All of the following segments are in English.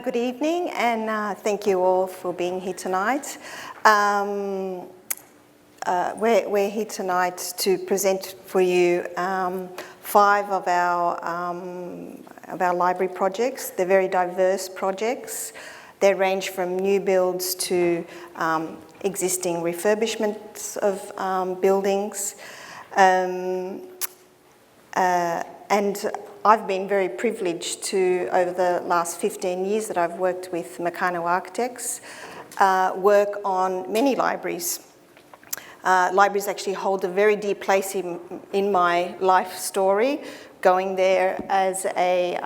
Good evening, and thank you all for being here tonight. We're here tonight to present for you 5 of our library projects. They're very diverse projects. They range from new builds to existing refurbishments of buildings. And I've been very privileged to, over the last 15 years that I've worked with Mecanoo architects, work on many libraries. Libraries actually hold a very deep place in my life story, going there as a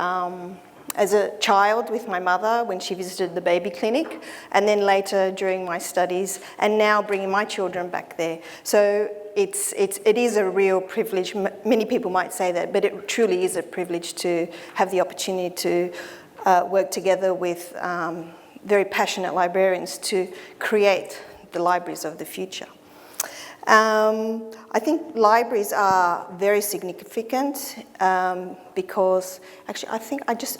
child with my mother when she visited the baby clinic, and then later during my studies, and now bringing my children back there. So it is a real privilege. Many people might say that, but it truly is a privilege to have the opportunity to work together with very passionate librarians to create the libraries of the future. I think libraries are very significant because, actually,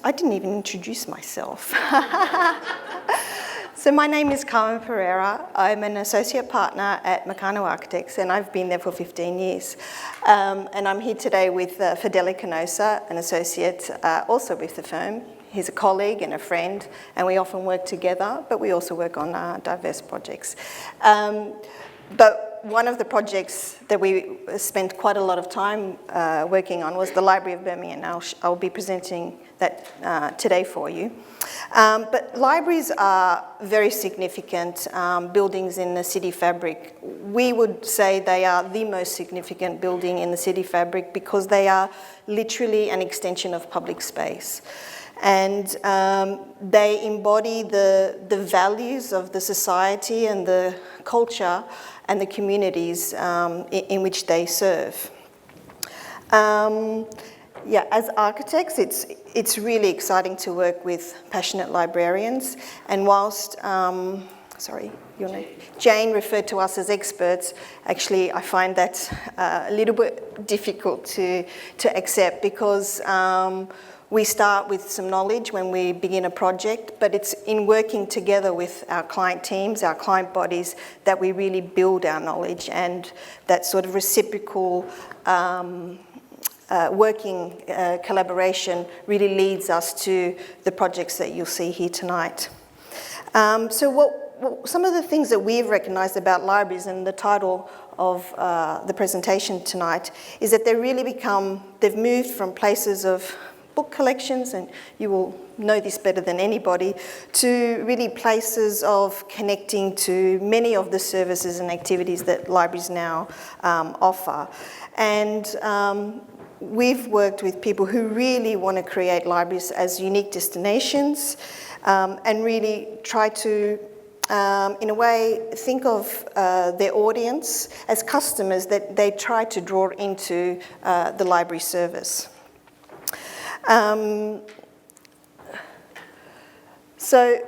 I didn't even introduce myself. So my name is Carmen Pereira. I'm an associate partner at Mecanoo Architects, and I've been there for 15 years. And I'm here today with Fedele, Canosa, an associate also with the firm. He's a colleague and a friend, and we often work together, but we also work on diverse projects. But one of the projects that we spent quite a lot of time working on was the Library of Birmingham, and I'll be presenting that today for you. But libraries are very significant buildings in the city fabric. We would say they are the most significant building in the city fabric because they are literally an extension of public space. And they embody the values of the society and the culture and the communities in which they serve. As architects, it's really exciting to work with passionate librarians. And whilst, your name? Jane referred to us as experts. Actually, I find that a little bit difficult to accept because we start with some knowledge when we begin a project, but it's in working together with our client teams, our client bodies, that we really build our knowledge, and that sort of reciprocal working collaboration really leads us to the projects that you'll see here tonight. So some of the things that we've recognised about libraries, and the title of the presentation tonight, is that they've moved from places of book collections, and you will know this better than anybody, to really places of connecting to many of the services and activities that libraries now offer. And we've worked with people who really want to create libraries as unique destinations and really try to, in a way, think of their audience as customers that they try to draw into the library service. So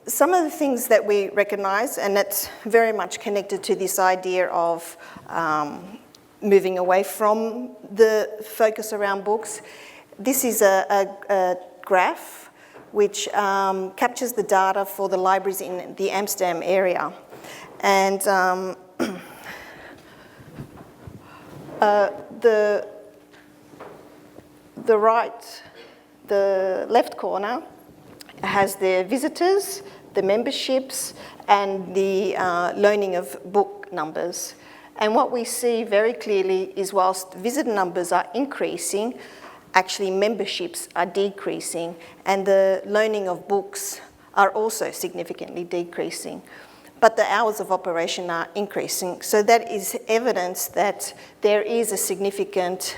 some of the things that we recognise, and that's very much connected to this idea of moving away from the focus around books. This is a graph which captures the data for the libraries in the Amsterdam area. And the left corner has the visitors, the memberships, and the loaning of book numbers. And what we see very clearly is whilst visitor numbers are increasing, actually memberships are decreasing, and the loaning of books are also significantly decreasing. But the hours of operation are increasing. So that is evidence that there is a significant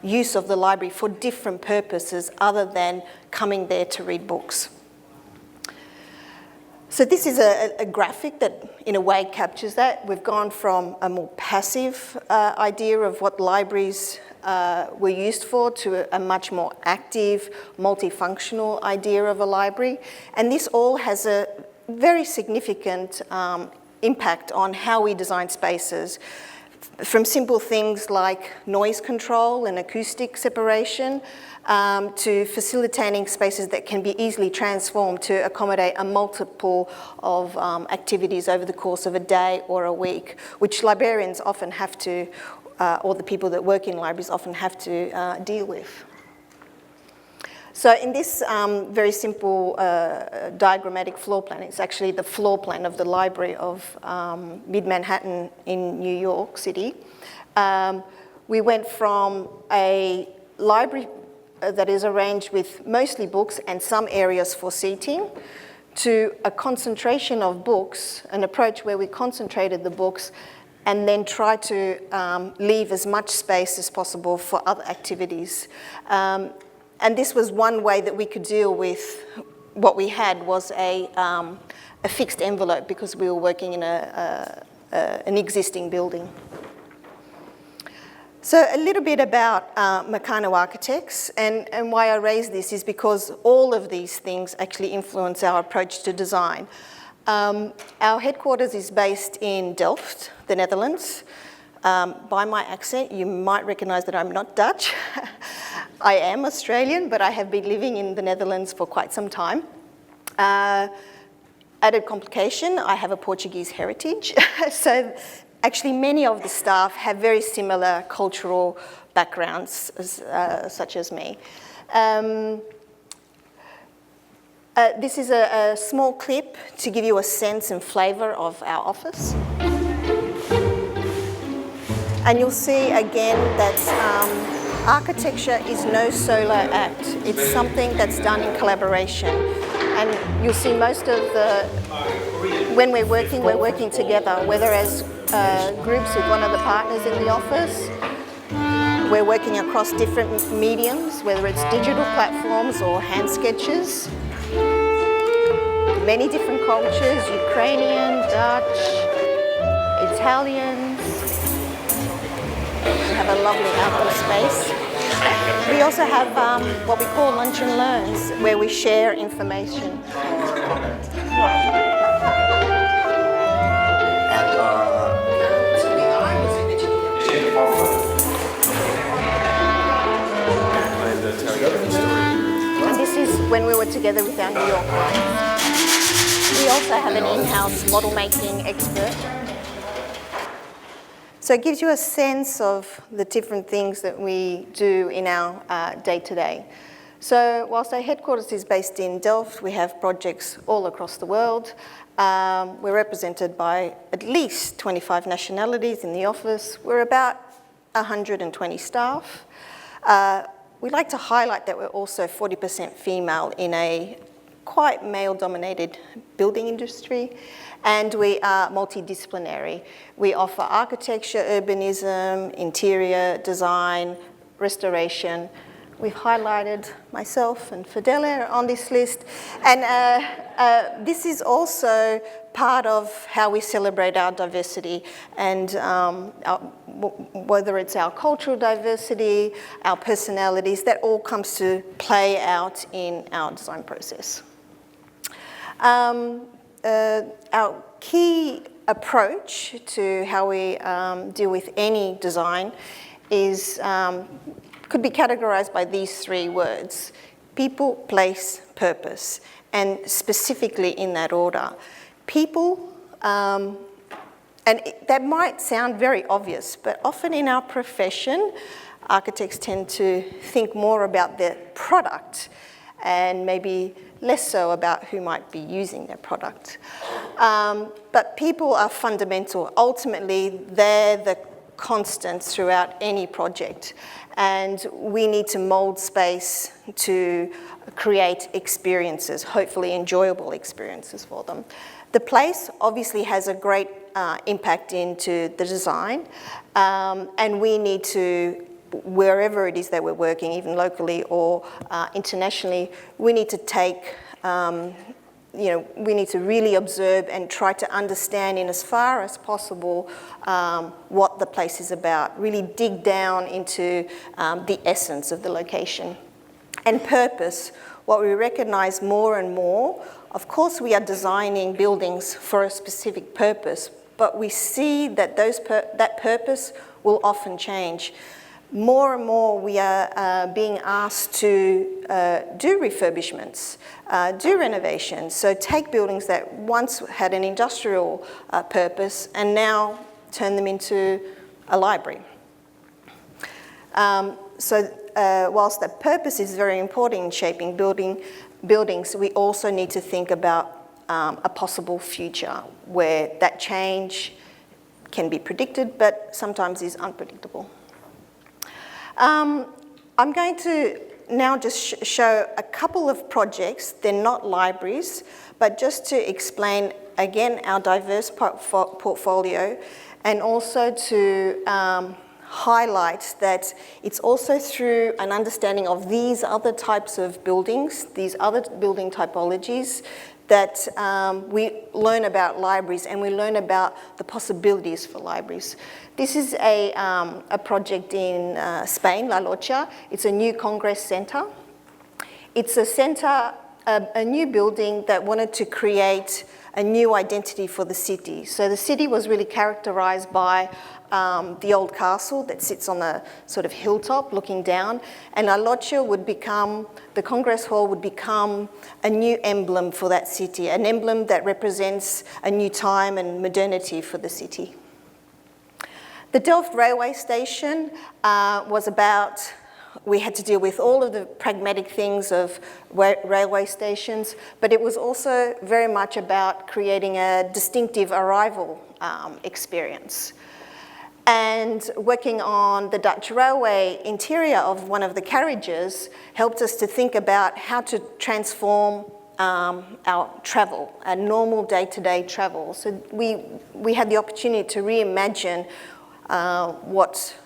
use of the library for different purposes other than coming there to read books. So this is a graphic that, in a way, captures that. We've gone from a more passive idea of what libraries were used for to a much more active, multifunctional idea of a library. And this all has a very significant impact on how we design spaces. from simple things like noise control and acoustic separation to facilitating spaces that can be easily transformed to accommodate a multiple of activities over the course of a day or a week, which librarians often have to, or the people that work in libraries often have to deal with. So in this very simple diagrammatic floor plan, it's actually the floor plan of the Library of Mid-Manhattan in New York City. We went from a library that is arranged with mostly books and some areas for seating to a concentration of books, an approach where we concentrated the books and then try to leave as much space as possible for other activities. And this was one way that we could deal with what we had was a fixed envelope because we were working in an existing building. So a little bit about Mecanoo architects, and why I raise this is because all of these things actually influence our approach to design. Our headquarters is based in Delft, the Netherlands. By my accent, you might recognise that I'm not Dutch. I am Australian, but I have been living in the Netherlands for quite some time. Added complication, I have a Portuguese heritage. So actually many of the staff have very similar cultural backgrounds, such as me. This is a small clip to give you a sense and flavour of our office. And you'll see again that architecture is no solo act. It's something that's done in collaboration. And you'll see most of when we're working together, whether as groups with one of the partners in the office, we're working across different mediums, whether it's digital platforms or hand sketches. Many different cultures, Ukrainian, Dutch, Italians. We have a lovely outdoor space. We also have what we call lunch and learns, where we share information. And this is when we were together with our New York clients. We also have an in-house model making expert. So it gives you a sense of the different things that we do in our day-to-day. So whilst our headquarters is based in Delft, we have projects all across the world. We're represented by at least 25 nationalities in the office. We're about 120 staff. We'd like to highlight that we're also 40% female in a quite male-dominated building industry, and we are multidisciplinary. We offer architecture, urbanism, interior design, restoration. We've highlighted myself and Fedele on this list, and this is also part of how we celebrate our diversity, and whether it's our cultural diversity, our personalities, that all comes to play out in our design process. Our key approach to how we deal with any design is could be categorized by these three words: people, place, purpose, and specifically in that order. People, and that might sound very obvious, but often in our profession, architects tend to think more about their product and maybe less so about who might be using their product. But people are fundamental. Ultimately, they're the constants throughout any project, and we need to mold space to create experiences, hopefully enjoyable experiences for them. The place obviously has a great impact into the design, and we need to, wherever it is that we're working, even locally or internationally, we need to take, we need to really observe and try to understand in as far as possible what the place is about, really dig down into the essence of the location. And purpose, what we recognize more and more, of course we are designing buildings for a specific purpose, but we see that that purpose will often change. More and more we are being asked to do refurbishments, do renovations, so take buildings that once had an industrial purpose and now turn them into a library. Whilst that purpose is very important in shaping buildings, we also need to think about a possible future where that change can be predicted but sometimes is unpredictable. I'm going to now just show a couple of projects. They're not libraries, but just to explain again our diverse portfolio, and also to highlight that it's also through an understanding of these other types of buildings, these other building typologies, that we learn about libraries and we learn about the possibilities for libraries. This is a project in Spain, La Locha. It's a new Congress Centre. It's a centre, a new building that wanted to create a new identity for the city. So the city was really characterised by the old castle that sits on a sort of hilltop looking down, and La Locha would become, the Congress Hall would become a new emblem for that city, an emblem that represents a new time and modernity for the city. The Delft railway station was about, we had to deal with all of the pragmatic things of railway stations, but it was also very much about creating a distinctive arrival experience. And working on the Dutch railway interior of one of the carriages helped us to think about how to transform our travel, our normal day-to-day travel. So we had the opportunity to reimagine what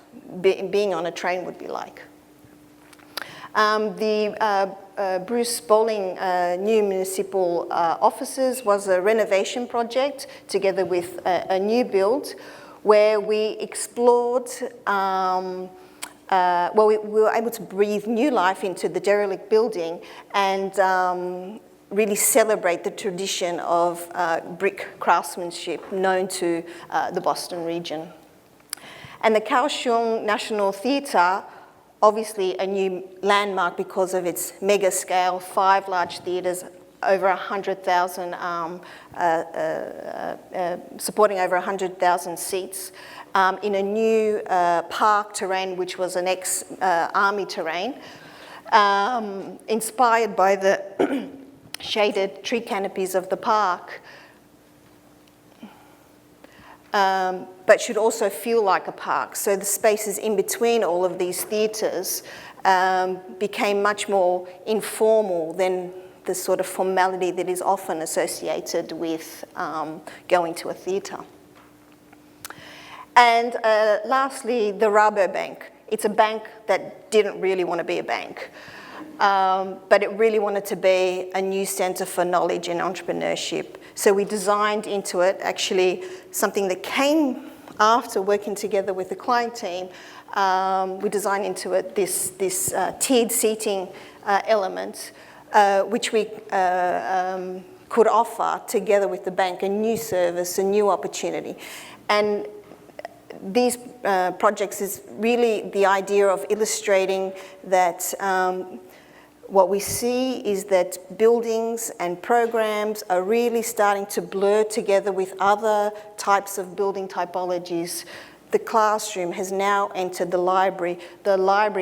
being on a train would be like. The Bruce Bowling new municipal offices was a renovation project together with a new build, where we explored, we were able to breathe new life into the derelict building and really celebrate the tradition of brick craftsmanship known to the Boston region. And the Kaohsiung National Theatre, obviously a new landmark because of its mega scale, 5 large theatres, over 100,000, supporting over 100,000 seats in a new park terrain, which was an ex-army terrain, inspired by the shaded tree canopies of the park, but should also feel like a park. So the spaces in between all of these theatres became much more informal than the sort of formality that is often associated with going to a theatre. And lastly, the Rabobank. It's a bank that didn't really want to be a bank, but it really wanted to be a new centre for knowledge and entrepreneurship. So we designed into it actually something that came after working together with the client team. We designed into it this tiered seating element, which we could offer together with the bank, a new service, a new opportunity. And these projects is really the idea of illustrating that what we see is that buildings and programs are really starting to blur together with other types of building typologies. The classroom has now entered the library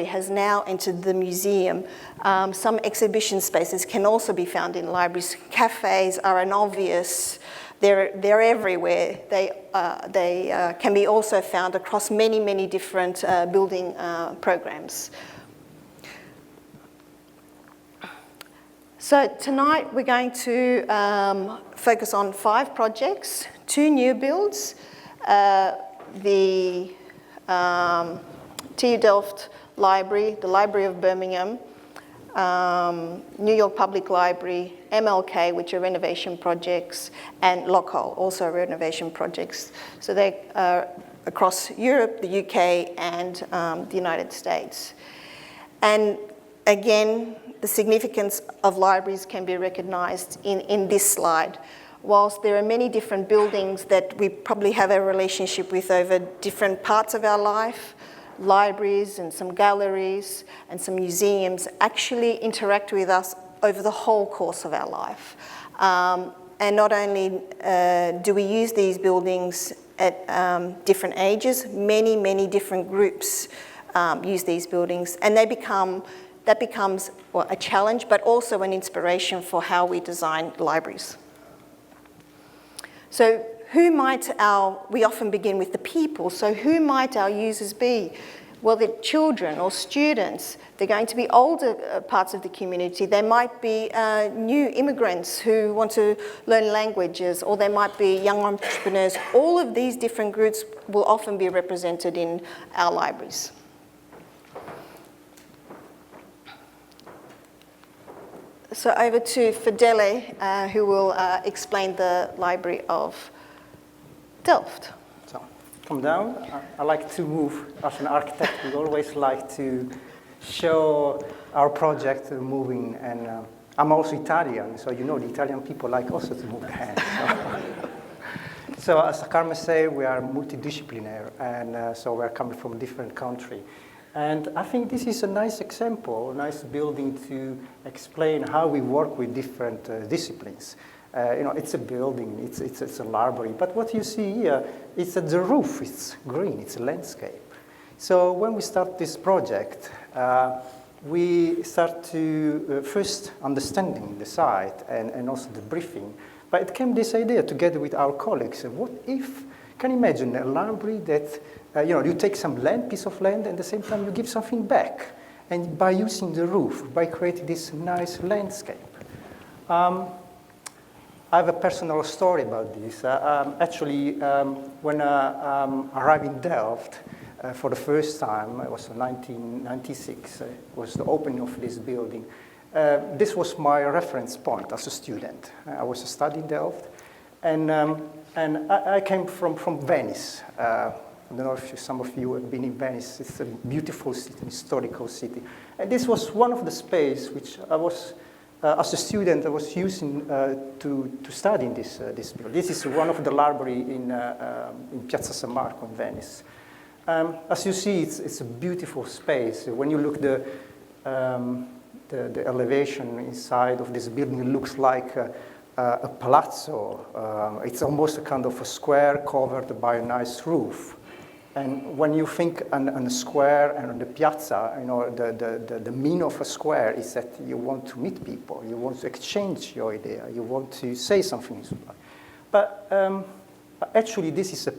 has now entered the museum. Some exhibition spaces can also be found in libraries. Cafes are an obvious, they're everywhere. They can be also found across many, many different building programs. So tonight we're going to focus on 5 projects, 2 new builds, the TU Delft Library, the Library of Birmingham, New York Public Library, MLK, which are renovation projects, and Lockhall, also renovation projects. So they are across Europe, the UK, and the United States. And again, the significance of libraries can be recognised in this slide. whilst there are many different buildings that we probably have a relationship with over different parts of our life, libraries and some galleries and some museums actually interact with us over the whole course of our life. And not only do we use these buildings at different ages, many different groups use these buildings, and that becomes well, a challenge, but also an inspiration for how we design libraries. So we often begin with the people, so who might our users be? Well, they're children or students. They're going to be older parts of the community. They might be new immigrants who want to learn languages, or they might be young entrepreneurs. All of these different groups will often be represented in our libraries. So over to Fedele, who will explain the Library of Delft. So, come down. I like to move as an architect. We always like to show our project moving, and I'm also Italian, so you know the Italian people like also to move their hands. So as Carmen said, we are multidisciplinary, and so we're coming from a different country. And I think this is a nice example, a nice building to explain how we work with different disciplines. It's a building, it's a library, but what you see here is that the roof is green, it's a landscape. So when we start this project, we start to first understanding the site and also the briefing, but it came this idea together with our colleagues. What if, can you imagine a library that you take some piece of land, and at the same time you give something back, and by using the roof, by creating this nice landscape. I have a personal story about this. Actually, when I arrived in Delft for the first time, it was in 1996, was the opening of this building. This was my reference point as a student. I was studying Delft, and I came from Venice. I don't know if some of you have been in Venice. It's a beautiful city, an historical city. And this was one of the space which I was, as a student, I was using to study in this building. This is one of the library in Piazza San Marco in Venice. As you see, it's a beautiful space. When you look the elevation inside of this building, it looks like a palazzo. It's almost a kind of a square covered by a nice roof. And when you think on a square and on the piazza, the meaning of a square is that you want to meet people, you want to exchange your idea, you want to say something. But actually, this is a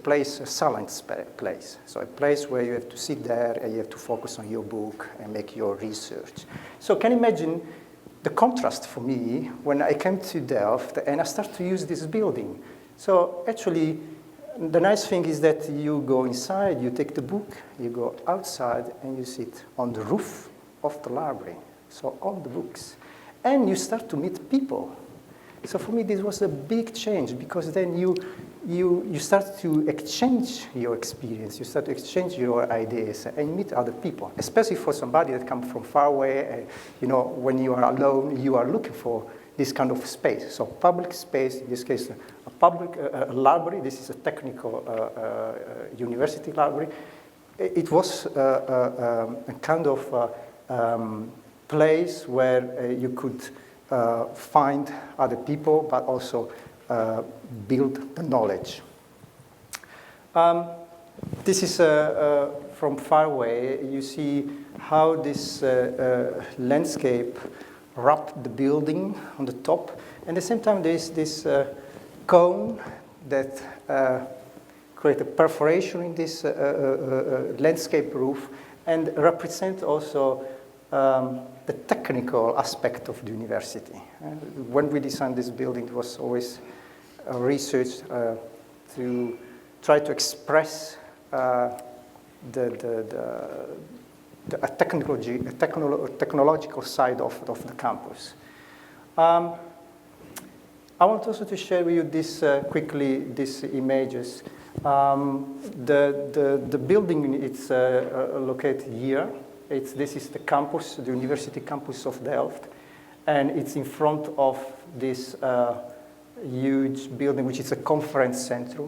silent place. So a place where you have to sit there and you have to focus on your book and make your research. So can you imagine the contrast for me when I came to Delft and I started to use this building? So actually, the nice thing is that you go inside, you take the book, you go outside, and you sit on the roof of the library, so on the books. And you start to meet people. So for me, this was a big change, because then you start to exchange your experience, you start to exchange your ideas, and meet other people, especially for somebody that comes from far away. When you are alone, you are looking for this kind of space. So public space, in this case, a public library. This is a technical university library. It was a kind of place where you could find other people, but also build the knowledge. This is from far away. You see how this landscape wrapped the building on the top. And at the same time, there is this cone that create a perforation in this landscape roof and represent also the technical aspect of the university. When we designed this building, it was always a research to try to express technological side of the campus. I want also to share with you this quickly, these images. The building is located here. This is the campus, the university campus of Delft, and it's in front of this huge building, which is a conference center.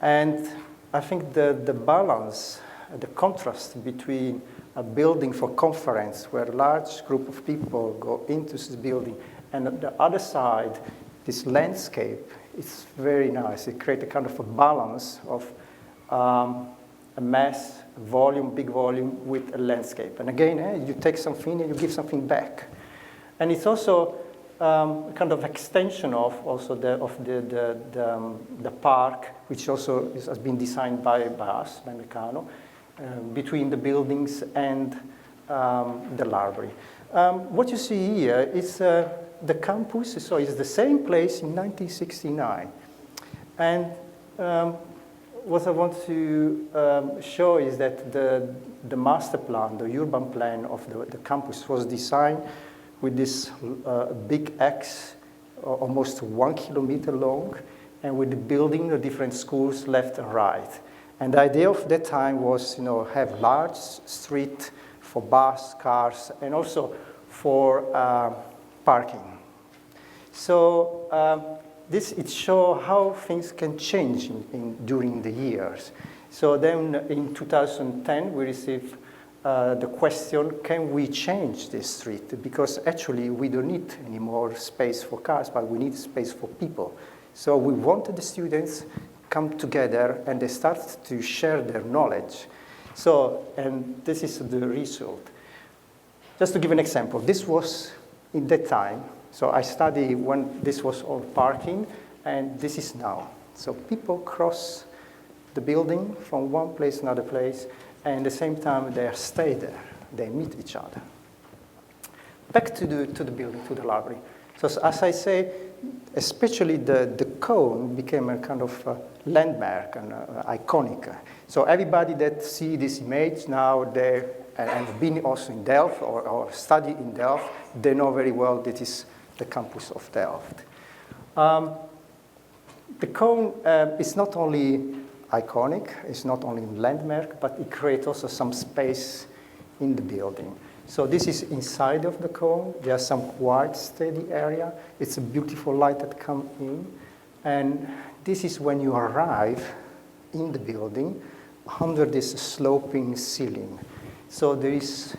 And I think the balance, the contrast between a building for conference, where a large group of people go into this building, and on the other side, this landscape, it's very nice. It creates a kind of a balance of a mass, volume, big volume, with a landscape. And again, you take something and you give something back. And it's also a kind of extension of also the park, which also has been designed by us, by Mecanoo, between the buildings and the library. What you see here is the campus, so it's the same place in 1969. And what I want to show is that the master plan, the urban plan of the campus was designed with this big X, almost 1 kilometer long, and with the building the different schools left and right. And the idea of that time was, have large street for bus, cars, and also for parking. So it shows how things can change during the years. So then in 2010, we received the question, can we change this street? Because actually we don't need any more space for cars, but we need space for people. So we wanted the students come together and they start to share their knowledge. So, and this is the result. Just to give an example, this was in that time. So I studied when this was all parking, and this is now. So people cross the building from one place to another place, and at the same time they stay there. They meet each other. Back to the building, to the library. So as I say, especially the cone became a kind of landmark and iconic. So everybody that see this image now, and have been also in Delft or study in Delft, they know very well that is the campus of Delft. The cone is not only iconic, it's not only a landmark, but it creates also some space in the building. So this is inside of the cone. There's some quiet, steady area. It's a beautiful light that comes in. And this is when you arrive in the building under this sloping ceiling. So there is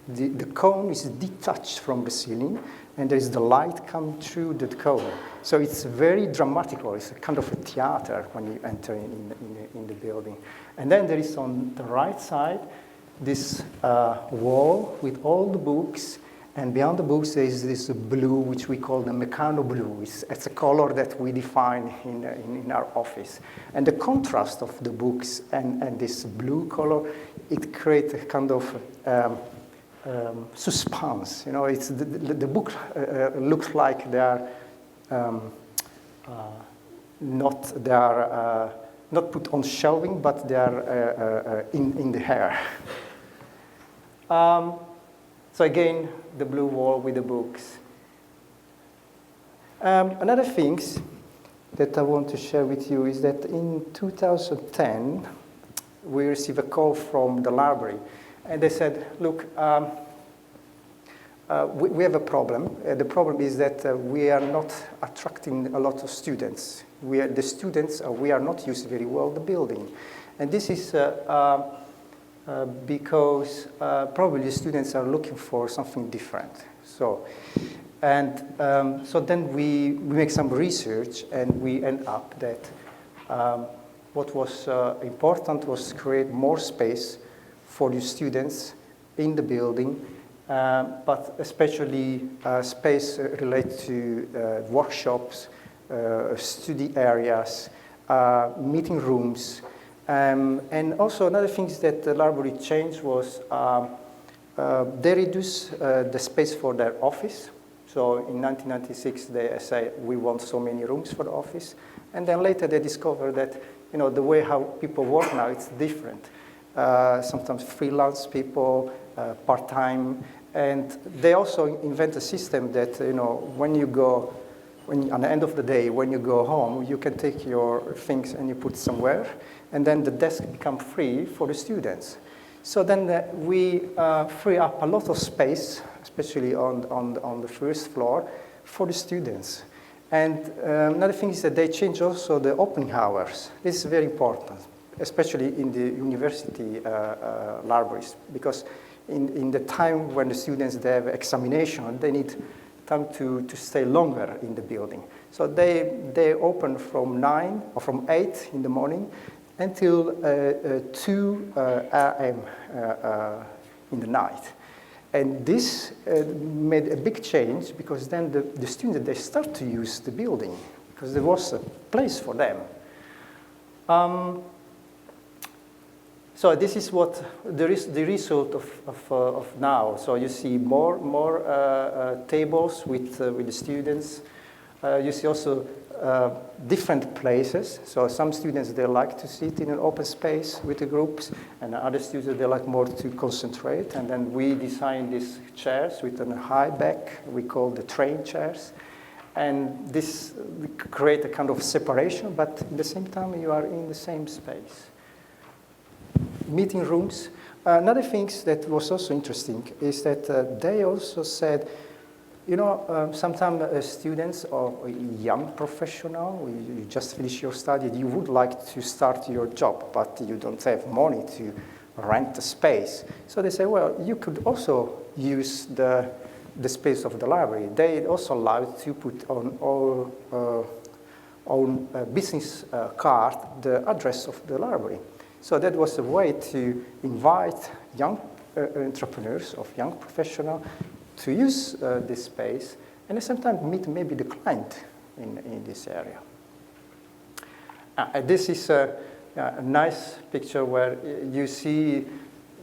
the cone is detached from the ceiling, and there is the light coming through the cone. So it's very dramatical. It's a kind of a theater when you enter in the building. And then there is on the right side this wall with all the books, and beyond the books there is this blue, which we call the Mecanoo blue. It's a color that we define in our office. And the contrast of the books and this blue color, it creates a kind of suspense. It's the book looks like they are not put on shelving, but they are in the air. So again, the blue wall with the books. Another thing that I want to share with you is that in 2010, we received a call from the library, and they said, look, we have a problem. The problem is that we are not attracting a lot of students. We are not using very well the building. And this is because probably the students are looking for something different. So then we make some research, and we end up that what was important was to create more space for the students in the building, but especially space related to workshops, study areas, meeting rooms. And also another thing that the library changed was they reduced the space for their office. So in 1996, they say, we want so many rooms for the office. And then later they discovered that, the way how people work now, it's different. Sometimes freelance people, part-time. And they also invent a system that, on the end of the day, when you go home, you can take your things and you put somewhere, and then the desk becomes free for the students. So then we free up a lot of space, especially on the first floor, for the students. And another thing is that they change also the opening hours. This is very important, especially in the university libraries, because in the time when the students they have examination, they need time to stay longer in the building. So they open from 9 or from 8 in the morning until 2 a.m. In the night. And this made a big change because then the students, they start to use the building because there was a place for them. So this is what the result of now. So you see more tables with the students. You see also different places. So some students, they like to sit in an open space with the groups, and other students, they like more to concentrate. And then we design these chairs with a high back. We call the train chairs. And this create a kind of separation, but at the same time, you are in the same space. Meeting rooms. Another thing that was also interesting is that they also said, you know, sometimes students or young professional, you just finish your study, you would like to start your job, but you don't have money to rent a space. So they say, well, you could also use the space of the library. They also allow to put on business card the address of the library. So that was a way to invite young entrepreneurs or young professionals to use this space and sometimes meet maybe the client in this area. This is a nice picture where you see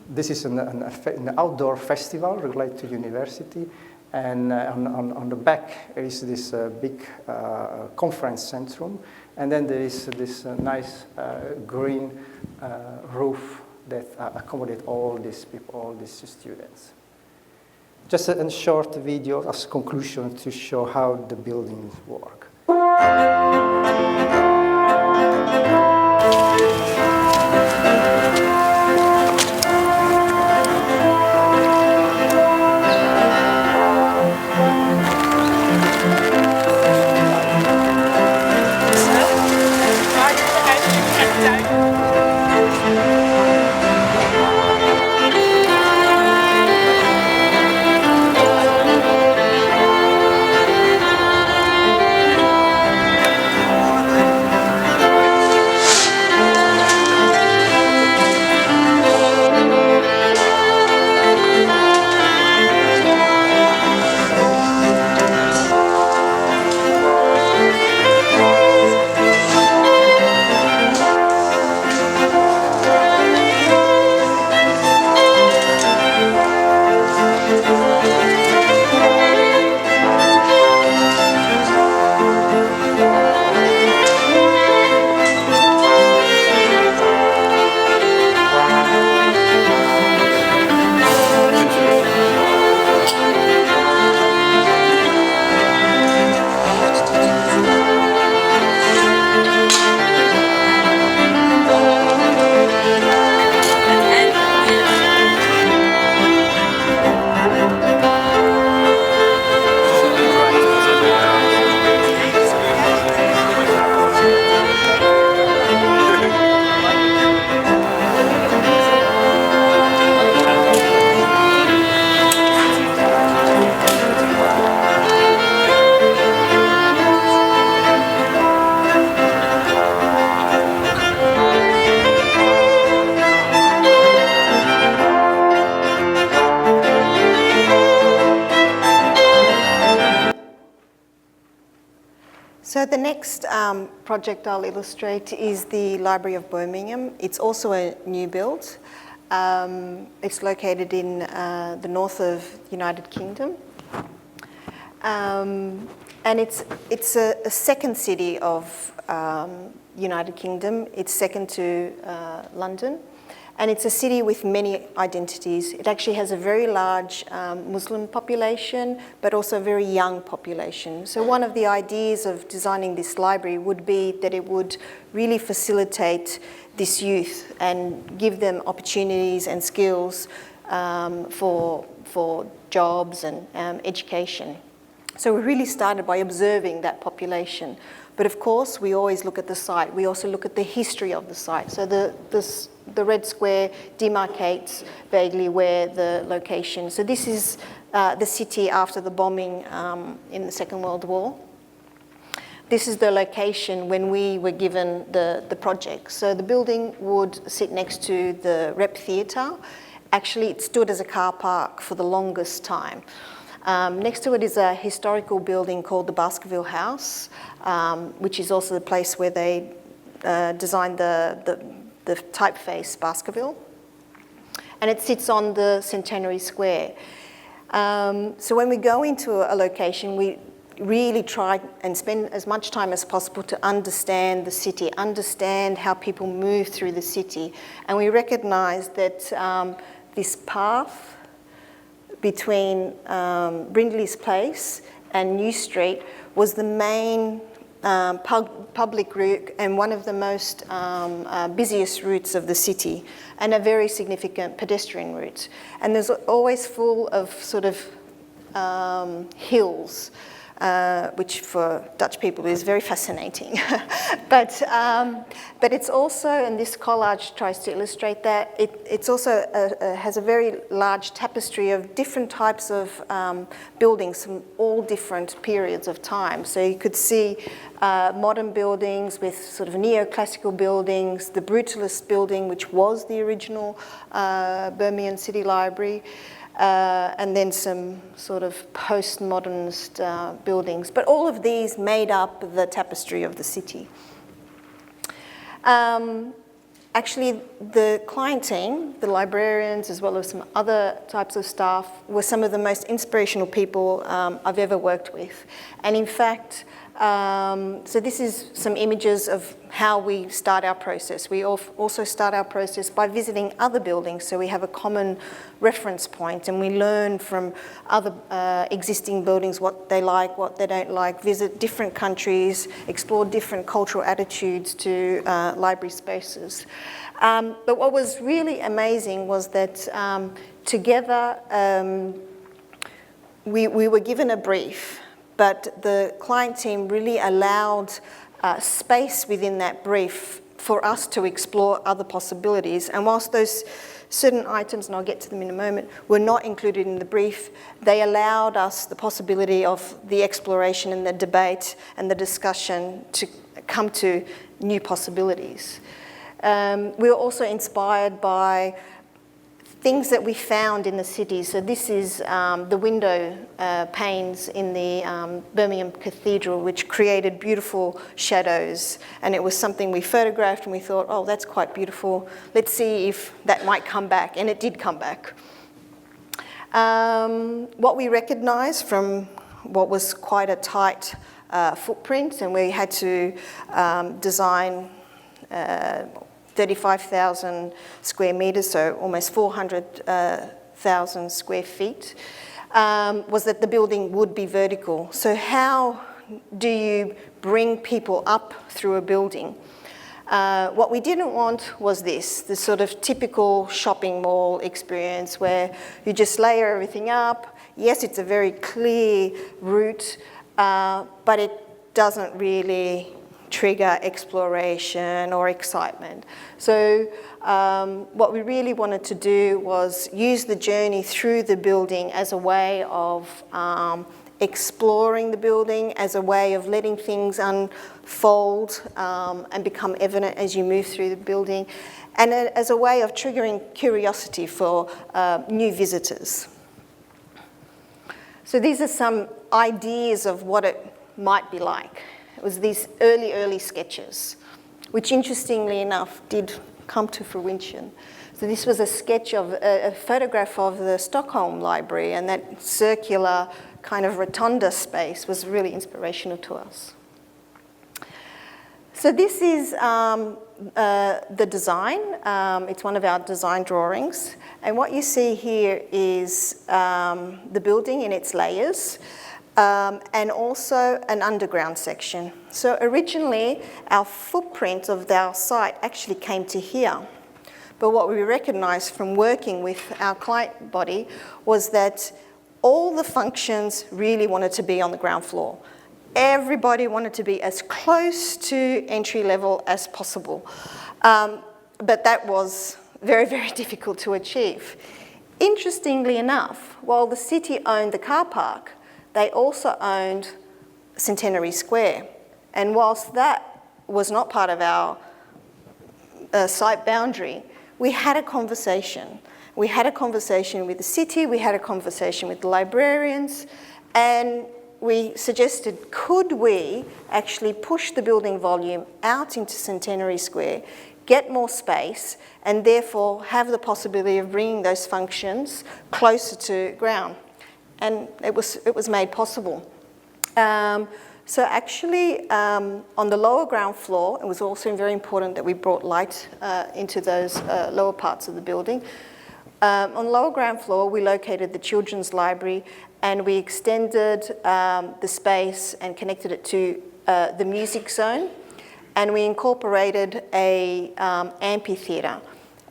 this is an outdoor festival related to university, and on the back is this big conference centrum, and then there is this nice green roof that accommodate all these people, all these students. Just a short video as conclusion to show how the buildings work. So the next project I'll illustrate is the Library of Birmingham. It's also a new build. It's located in the north of the United Kingdom. And it's a second city of United Kingdom. It's second to London. And it's a city with many identities. It actually has a very large Muslim population, but also a very young population. So one of the ideas of designing this library would be that it would really facilitate this youth and give them opportunities and skills for jobs and education. So we really started by observing that population. But of course, we always look at the site. We also look at the history of the site. So the red square demarcates vaguely where the location. So this is the city after the bombing in the Second World War. This is the location when we were given the project. So the building would sit next to the Rep Theatre. Actually, it stood as a car park for the longest time. Next to it is a historical building called the Baskerville House, which is also the place where they designed the typeface Baskerville. And it sits on the Centenary Square. So when we go into a location, we really try and spend as much time as possible to understand the city, understand how people move through the city. And we recognise that this path between Brindley's Place and New Street was the main public route and one of the most busiest routes of the city, and a very significant pedestrian route. And there's always full of sort of hills, which for Dutch people is very fascinating. but it's also, and this collage tries to illustrate that, it's also has a very large tapestry of different types of buildings from all different periods of time. So you could see modern buildings with sort of neoclassical buildings, the Brutalist building, which was the original Birmingham City Library, and then some sort of postmodernist buildings. But all of these made up the tapestry of the city. Actually, the client team, the librarians, as well as some other types of staff, were some of the most inspirational people I've ever worked with. And in fact, so this is some images of how we start our process. We also start our process by visiting other buildings, so we have a common reference point, and we learn from other existing buildings what they like, what they don't like, visit different countries, explore different cultural attitudes to library spaces. But what was really amazing was that together we were given a brief, but the client team really allowed space within that brief for us to explore other possibilities. And whilst those certain items, and I'll get to them in a moment, were not included in the brief, they allowed us the possibility of the exploration and the debate and the discussion to come to new possibilities. We were also inspired by things that we found in the city. So this is the window panes in the Birmingham Cathedral, which created beautiful shadows. And it was something we photographed, and we thought, oh, that's quite beautiful. Let's see if that might come back. And it did come back. What we recognised from what was quite a tight footprint, and we had to design 35,000 square metres, so almost 400,000 square feet, was that the building would be vertical. So how do you bring people up through a building? What we didn't want was the sort of typical shopping mall experience where you just layer everything up. Yes, it's a very clear route, but it doesn't really trigger exploration or excitement. So what we really wanted to do was use the journey through the building as a way of exploring the building, as a way of letting things unfold and become evident as you move through the building, and as a way of triggering curiosity for new visitors. So these are some ideas of what it might be like. It was these early sketches, which interestingly enough did come to fruition. So this was a sketch of a photograph of the Stockholm Library, and that circular kind of rotunda space was really inspirational to us. So this is the design. It's one of our design drawings. And what you see here is the building in its layers. And also an underground section. So originally, our footprint of our site actually came to here. But what we recognised from working with our client body was that all the functions really wanted to be on the ground floor. Everybody wanted to be as close to entry level as possible. But that was very, very difficult to achieve. Interestingly enough, while the city owned the car park, they also owned Centenary Square. And whilst that was not part of our site boundary, we had a conversation. We had a conversation with the city, we had a conversation with the librarians, and we suggested, could we actually push the building volume out into Centenary Square, get more space, and therefore have the possibility of bringing those functions closer to ground. And it was made possible. So actually, on the lower ground floor, it was also very important that we brought light into those lower parts of the building. On the lower ground floor, we located the children's library, and we extended the space and connected it to the music zone, and we incorporated a amphitheatre.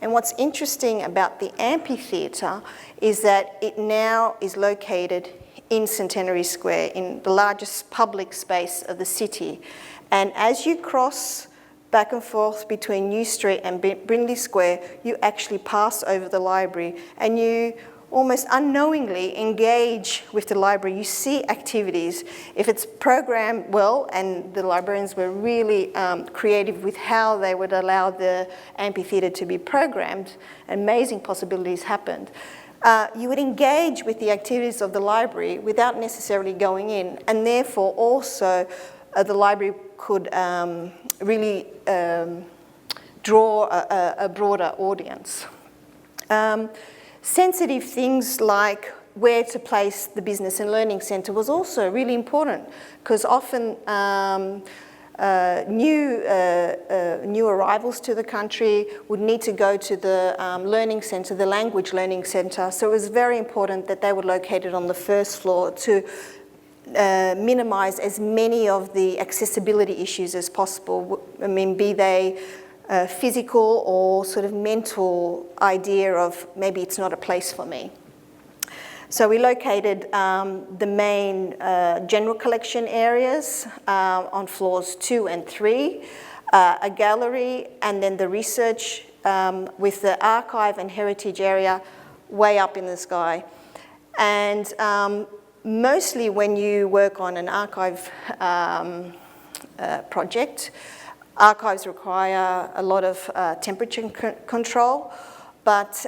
And what's interesting about the amphitheatre is that it now is located in Centenary Square, in the largest public space of the city. And as you cross back and forth between New Street and Brindley Square, you actually pass over the library, and you almost unknowingly engage with the library. You see activities. If it's programmed well, and the librarians were really creative with how they would allow the amphitheatre to be programmed, amazing possibilities happened. You would engage with the activities of the library without necessarily going in, and therefore also the library could really draw a broader audience. Sensitive things like where to place the business and learning centre was also really important, because often new arrivals to the country would need to go to the learning centre, the language learning centre. So it was very important that they were located on the first floor to minimise as many of the accessibility issues as possible. I mean, be they physical or sort of mental idea of maybe it's not a place for me. So we located the main general collection areas on floors 2 and 3, a gallery, and then the research with the archive and heritage area way up in the sky. And mostly when you work on an archive project, archives require a lot of temperature control, but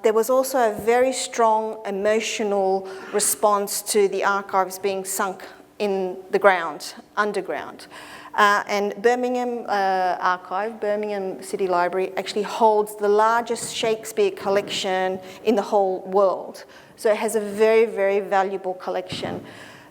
there was also a very strong emotional response to the archives being sunk in the ground, underground. And Birmingham Archive, Birmingham City Library, actually holds the largest Shakespeare collection in the whole world. So it has a very, very valuable collection.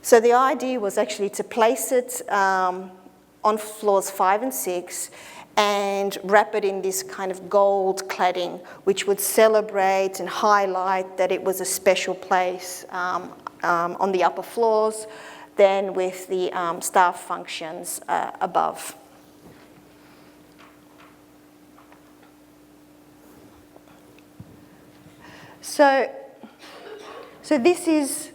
So the idea was actually to place it on floors 5 and 6 and wrap it in this kind of gold cladding, which would celebrate and highlight that it was a special place on the upper floors, then with the staff functions above. So this is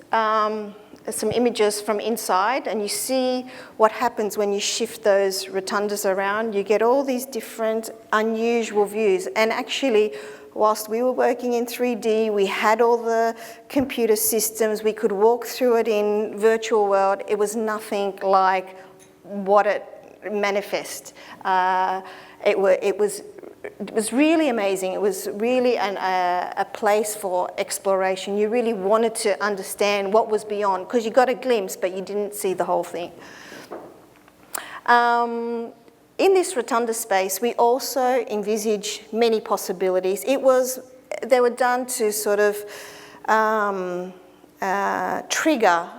some images from inside, and you see what happens when you shift those rotundas around. You get all these different unusual views. And actually, whilst we were working in 3D, we had all the computer systems, we could walk through it in virtual world. It was nothing like what it manifests. It was really amazing. It was really a place for exploration. You really wanted to understand what was beyond, because you got a glimpse, but you didn't see the whole thing. In this rotunda space, we also envisage many possibilities. They were done to sort of trigger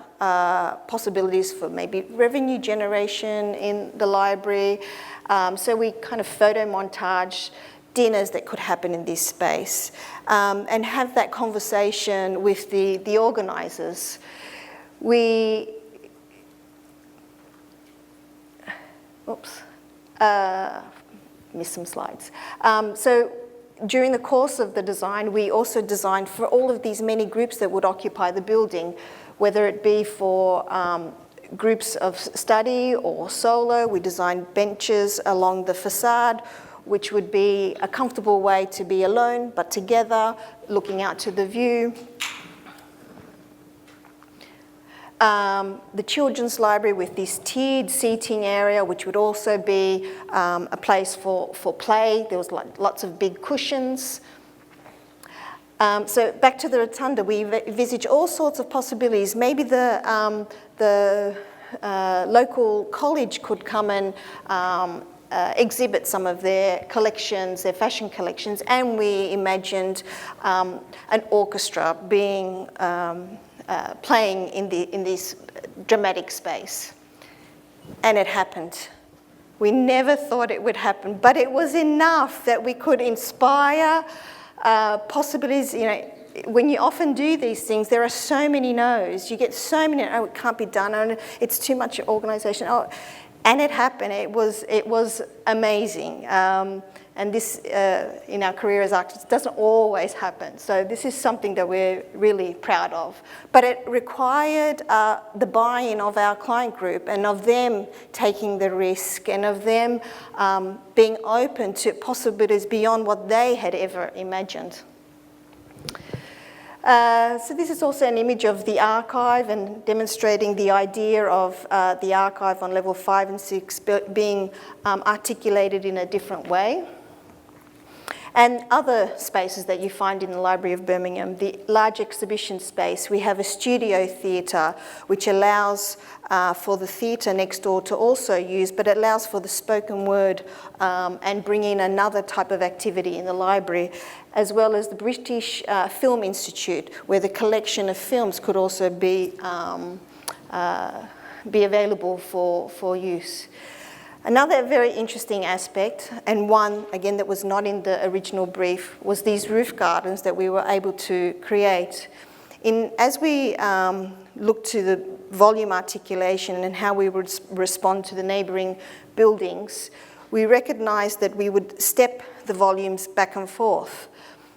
possibilities for maybe revenue generation in the library. So we kind of photo montage dinners that could happen in this space and have that conversation with the organisers. Missed some slides. So during the course of the design, we also designed for all of these many groups that would occupy the building, whether it be for groups of study or solo. We designed benches along the facade, which would be a comfortable way to be alone, but together, looking out to the view. The children's library with this tiered seating area, which would also be a place for play. There was lots of big cushions. So back to the rotunda, we envisage all sorts of possibilities. Maybe the local college could come and exhibit some of their collections, their fashion collections, and we imagined an orchestra being playing in this dramatic space. And it happened. We never thought it would happen, but it was enough that we could inspire possibilities. You know, when you often do these things, there are so many no's. You get so many, oh, it can't be done, oh, it's too much organisation. Oh, and it happened. It was amazing. And this, in our career as architects, doesn't always happen. So this is something that we're really proud of. But it required the buy-in of our client group and of them taking the risk and of them being open to possibilities beyond what they had ever imagined. So this is also an image of the archive and demonstrating the idea of the archive on level 5 and 6 being articulated in a different way. And other spaces that you find in the Library of Birmingham, the large exhibition space, we have a studio theatre which allows for the theatre next door to also use, but it allows for the spoken word and bring in another type of activity in the library, as well as the British Film Institute, where the collection of films could also be available for use. Another very interesting aspect, and one, again, that was not in the original brief, was these roof gardens that we were able to create. As we looked to the volume articulation and how we would respond to the neighbouring buildings, we recognised that we would step the volumes back and forth.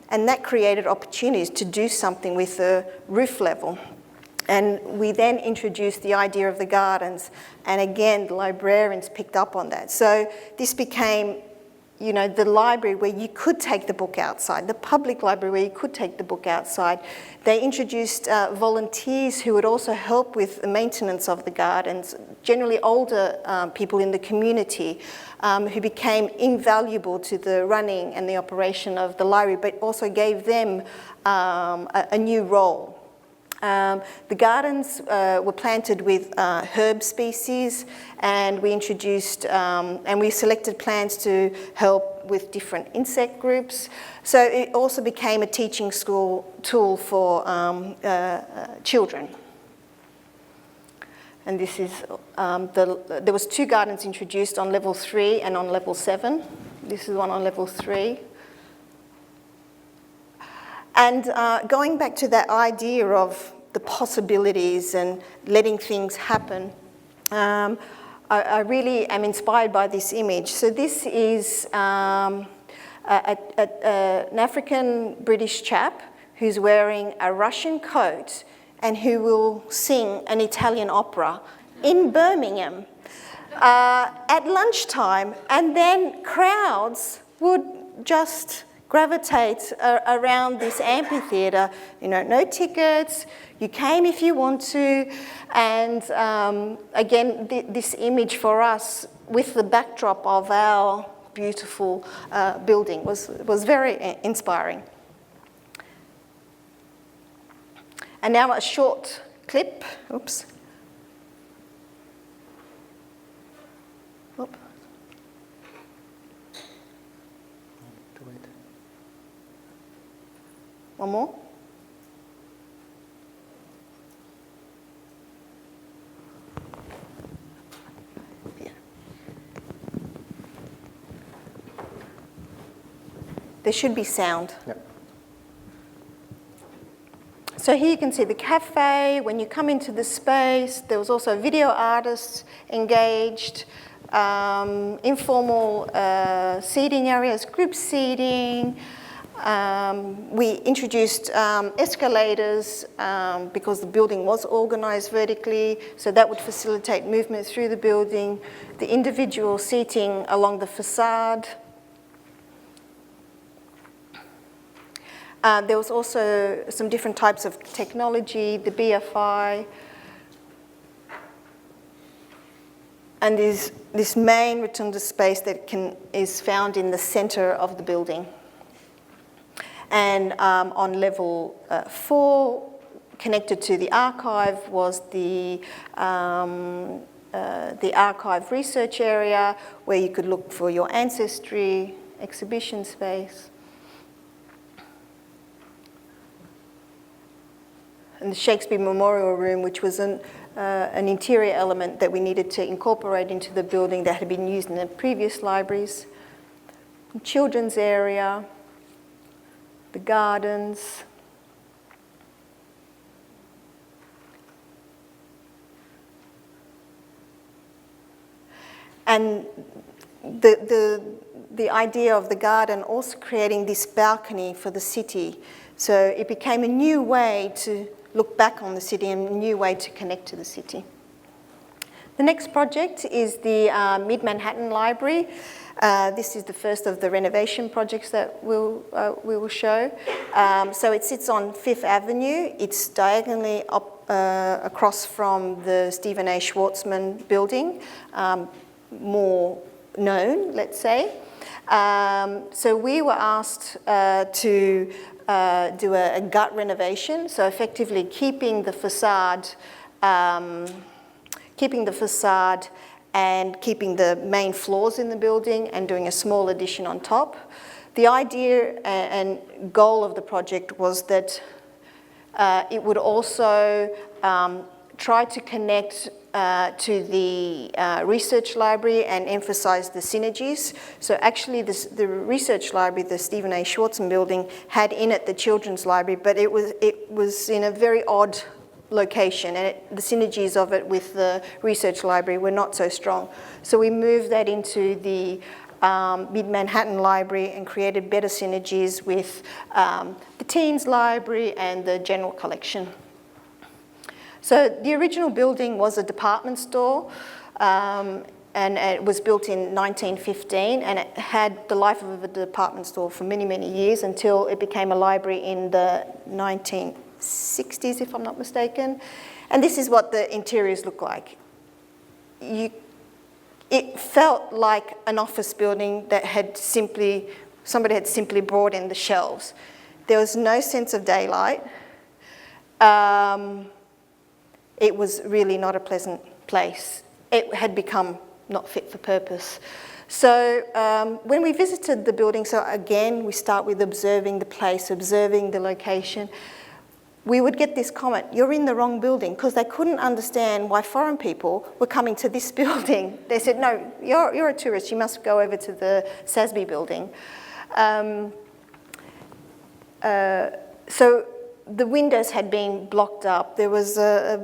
And that created opportunities to do something with the roof level. And we then introduced the idea of the gardens. And again, the librarians picked up on that. So this became, you know, the library where you could take the book outside, the public library where you could take the book outside. They introduced volunteers who would also help with the maintenance of the gardens, generally older people in the community who became invaluable to the running and the operation of the library, but also gave them a new role. The gardens were planted with herb species, and we introduced and we selected plants to help with different insect groups. So it also became a teaching school tool for children. And this is there was 2 gardens introduced on level 3 and on level 7. This is one on level 3. And going back to that idea of the possibilities and letting things happen, I really am inspired by this image. So this is an African British chap who's wearing a Russian coat and who will sing an Italian opera in Birmingham at lunchtime, and then crowds would just gravitate around this amphitheatre. You know, no tickets, you came if you want to, and again, this image for us with the backdrop of our beautiful building was very inspiring. And now a short clip. Oops. Oop. One more. Yeah. There should be sound. Yep. So here you can see the cafe. When you come into the space, there was also video artists engaged, informal seating areas, group seating. We introduced escalators because the building was organised vertically, so that would facilitate movement through the building, the individual seating along the facade. There was also some different types of technology, the BFI, and this main rotunda space that is found in the centre of the building. And on level 4, connected to the archive, was the archive research area, where you could look for your ancestry, exhibition space. And the Shakespeare Memorial Room, which was an interior element that we needed to incorporate into the building that had been used in the previous libraries. The children's area, the gardens. And the idea of the garden also creating this balcony for the city. So it became a new way to look back on the city and a new way to connect to the city. The next project is the Mid-Manhattan Library. This is the first of the renovation projects that we will show. So it sits on 5th Avenue. It's diagonally up, across from the Stephen A. Schwarzman building, more known, let's say. So we were asked to do a gut renovation, so effectively keeping the facade and keeping the main floors in the building and doing a small addition on top. The idea and goal of the project was that it would also try to connect to the research library and emphasize the synergies. So actually the research library, the Stephen A. Schwarzman building, had in it the children's library, but it was in a very odd location, and the synergies of it with the research library were not so strong. So we moved that into the Mid-Manhattan Library and created better synergies with the Teens Library and the general collection. So the original building was a department store, and it was built in 1915, and it had the life of a department store for many, many years until it became a library in the 1960s, if I'm not mistaken. And this is what the interiors look like. It felt like an office building that somebody had simply brought in the shelves. There was no sense of daylight. It was really not a pleasant place. It had become not fit for purpose. So when we visited the building, so again, we start with observing the place, observing the location. We would get this comment, "You're in the wrong building," because they couldn't understand why foreign people were coming to this building. They said, "No, you're a tourist, you must go over to the SASB building." So the windows had been blocked up. There was a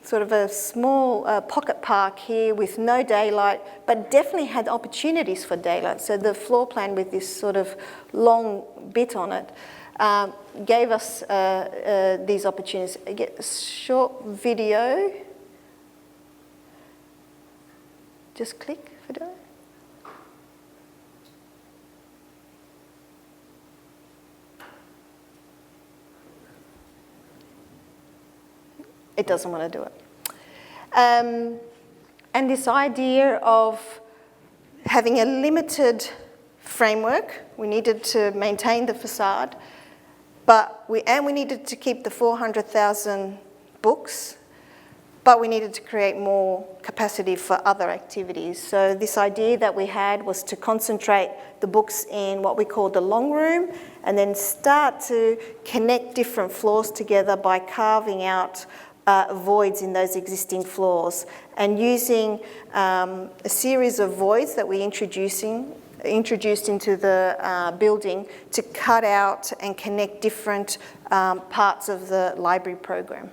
sort of a small pocket park here with no daylight, but definitely had opportunities for daylight. So the floor plan with this sort of long bit on it gave us these opportunities. I get a short video. Just click, Fedele. It doesn't want to do it. And this idea of having a limited framework, we needed to maintain the facade, but we needed to keep the 400,000 books, but we needed to create more capacity for other activities. So this idea that we had was to concentrate the books in what we call the long room, and then start to connect different floors together by carving out voids in those existing floors, and using a series of voids that we introduced into the building to cut out and connect different parts of the library program.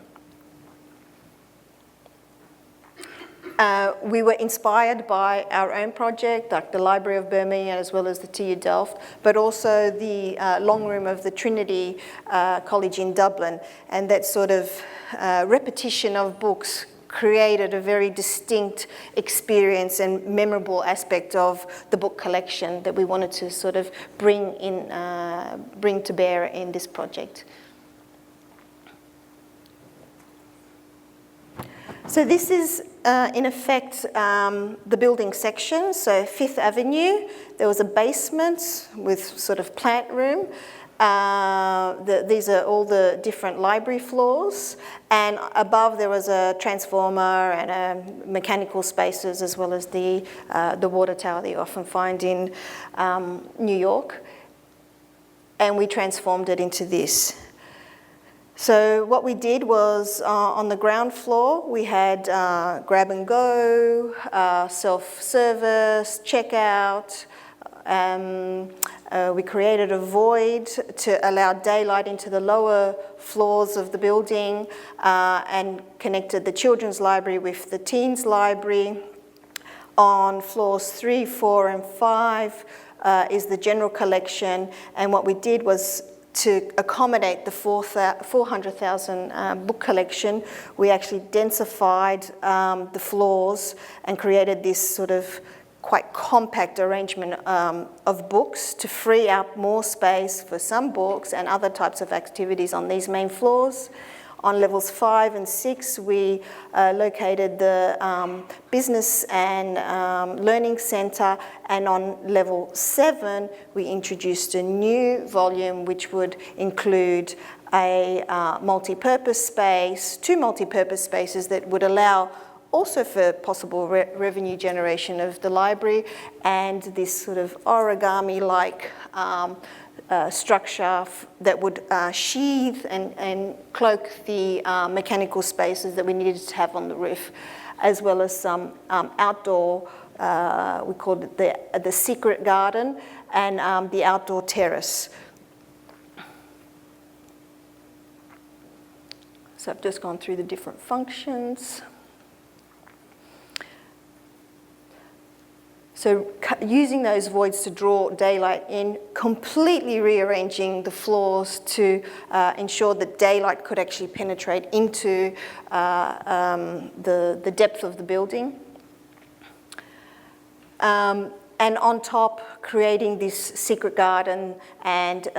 We were inspired by our own project, like the Library of Birmingham as well as the TU Delft, but also the long room of the Trinity College in Dublin. And that sort of repetition of books created a very distinct experience and memorable aspect of the book collection that we wanted to sort of bring to bear in this project. So this is, in effect, the building section. So 5th Avenue, there was a basement with sort of plant room. These are all the different library floors, and above there was a transformer and mechanical spaces, as well as the water tower that you often find in New York, and we transformed it into this. So what we did was, on the ground floor, we had grab and go, self-service, checkout. We created a void to allow daylight into the lower floors of the building, and connected the children's library with the teens library. On floors 3, 4, and 5 is the general collection, and what we did was to accommodate the 400,000 book collection, we actually densified the floors and created this sort of quite compact arrangement of books to free up more space for some books and other types of activities on these main floors. On levels 5 and 6, we located the business and learning centre, and on level 7, we introduced a new volume which would include a multi-purpose space, 2 multi-purpose spaces that would allow also for possible revenue generation of the library, and this sort of origami-like structure that would sheathe and cloak the mechanical spaces that we needed to have on the roof, as well as some outdoor, we called it the secret garden, and the outdoor terrace. So I've just gone through the different functions. So using those voids to draw daylight in, completely rearranging the floors to ensure that daylight could actually penetrate into the depth of the building. And on top, creating this secret garden and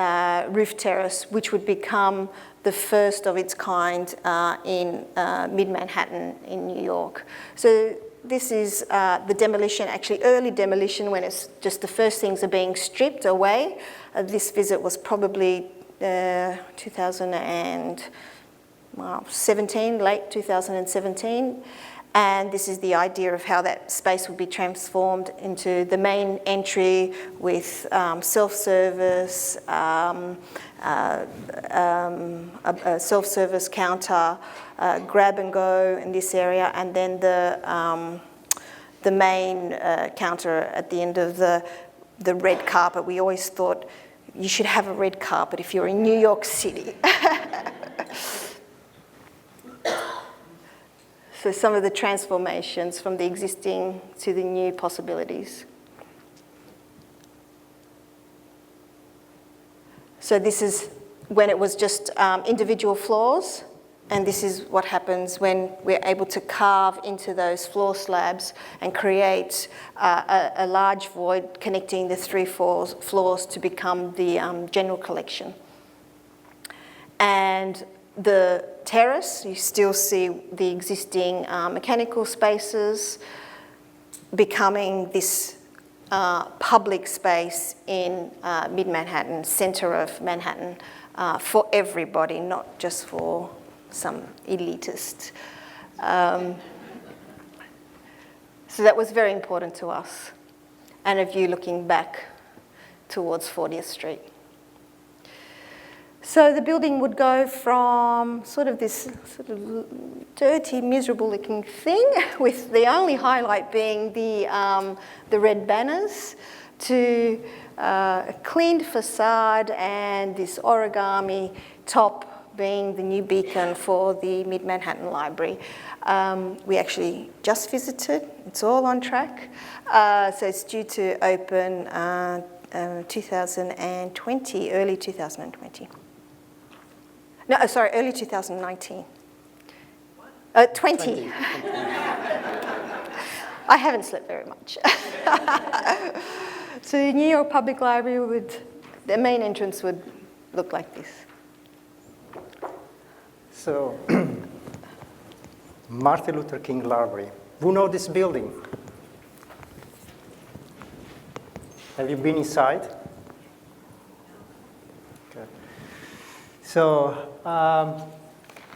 roof terrace, which would become the first of its kind in mid-Manhattan in New York. So this is the demolition, actually early demolition, when it's just the first things are being stripped away. This visit was probably 2017, late 2017. And this is the idea of how that space would be transformed into the main entry with self-service, a self-service counter, grab and go in this area, and then the main counter at the end of the red carpet. We always thought you should have a red carpet if you're in New York City. So some of the transformations from the existing to the new possibilities. So this is when it was just individual floors, and this is what happens when we're able to carve into those floor slabs and create a large void connecting the 3 floors to become the general collection. And the terrace, you still see the existing mechanical spaces becoming this public space in mid-Manhattan, center of Manhattan, for everybody, not just for some elitist. So that was very important to us, and a view looking back towards 40th Street. So the building would go from sort of this sort of dirty, miserable-looking thing, with the only highlight being the red banners, to a cleaned facade and this origami top being the new beacon for the Mid-Manhattan Library. We actually just visited. It's all on track. So it's due to open 2020, early 2020. No, sorry, early 2019. 20. I haven't slept very much. So the New York Public Library the main entrance would look like this. So, Martin Luther King Library. Who know this building? Have you been inside? Okay. So,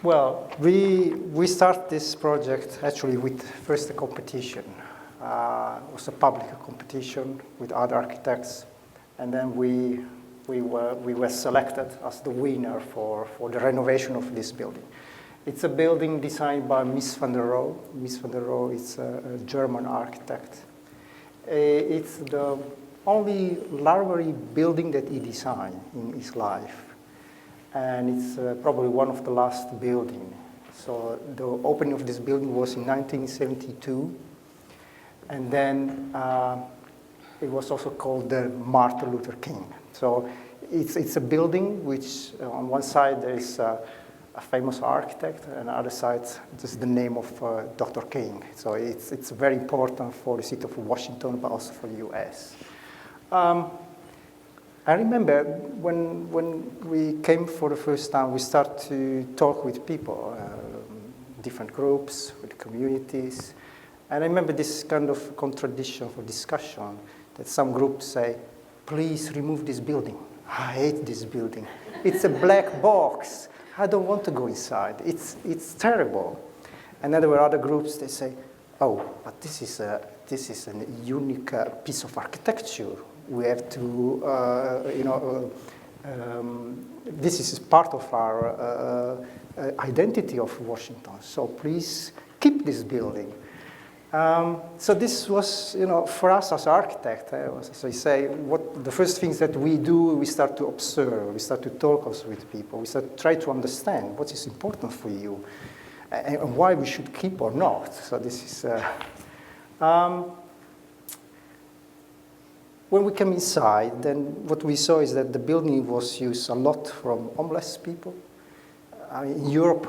well, we start this project actually with first a competition. It was a public competition with other architects, and then we were selected as the winner for the renovation of this building. It's a building designed by Mies van der Rohe. Mies van der Rohe is a German architect. It's the only library building that he designed in his life. And it's probably one of the last buildings. So the opening of this building was in 1972. And then it was also called the Martin Luther King. So it's a building which on one side there is a famous architect, and on the other side this is the name of Dr. King. So it's very important for the city of Washington, but also for the US. I remember when we came for the first time, we started to talk with people, different groups, with communities. And I remember this kind of contradiction for discussion, that some groups say, please remove this building. I hate this building. It's a black box. I don't want to go inside. It's terrible. And then there were other groups that say, oh, but this is a unique piece of architecture. We have to, this is part of our identity of Washington. So please keep this building. So this was, for us as architect, as I say, the first things that we do, we start to observe, we start to talk also with people, we start to try to understand what is important for you and why we should keep or not. So this is, when we came inside, then what we saw is that the building was used a lot from homeless people. In Europe,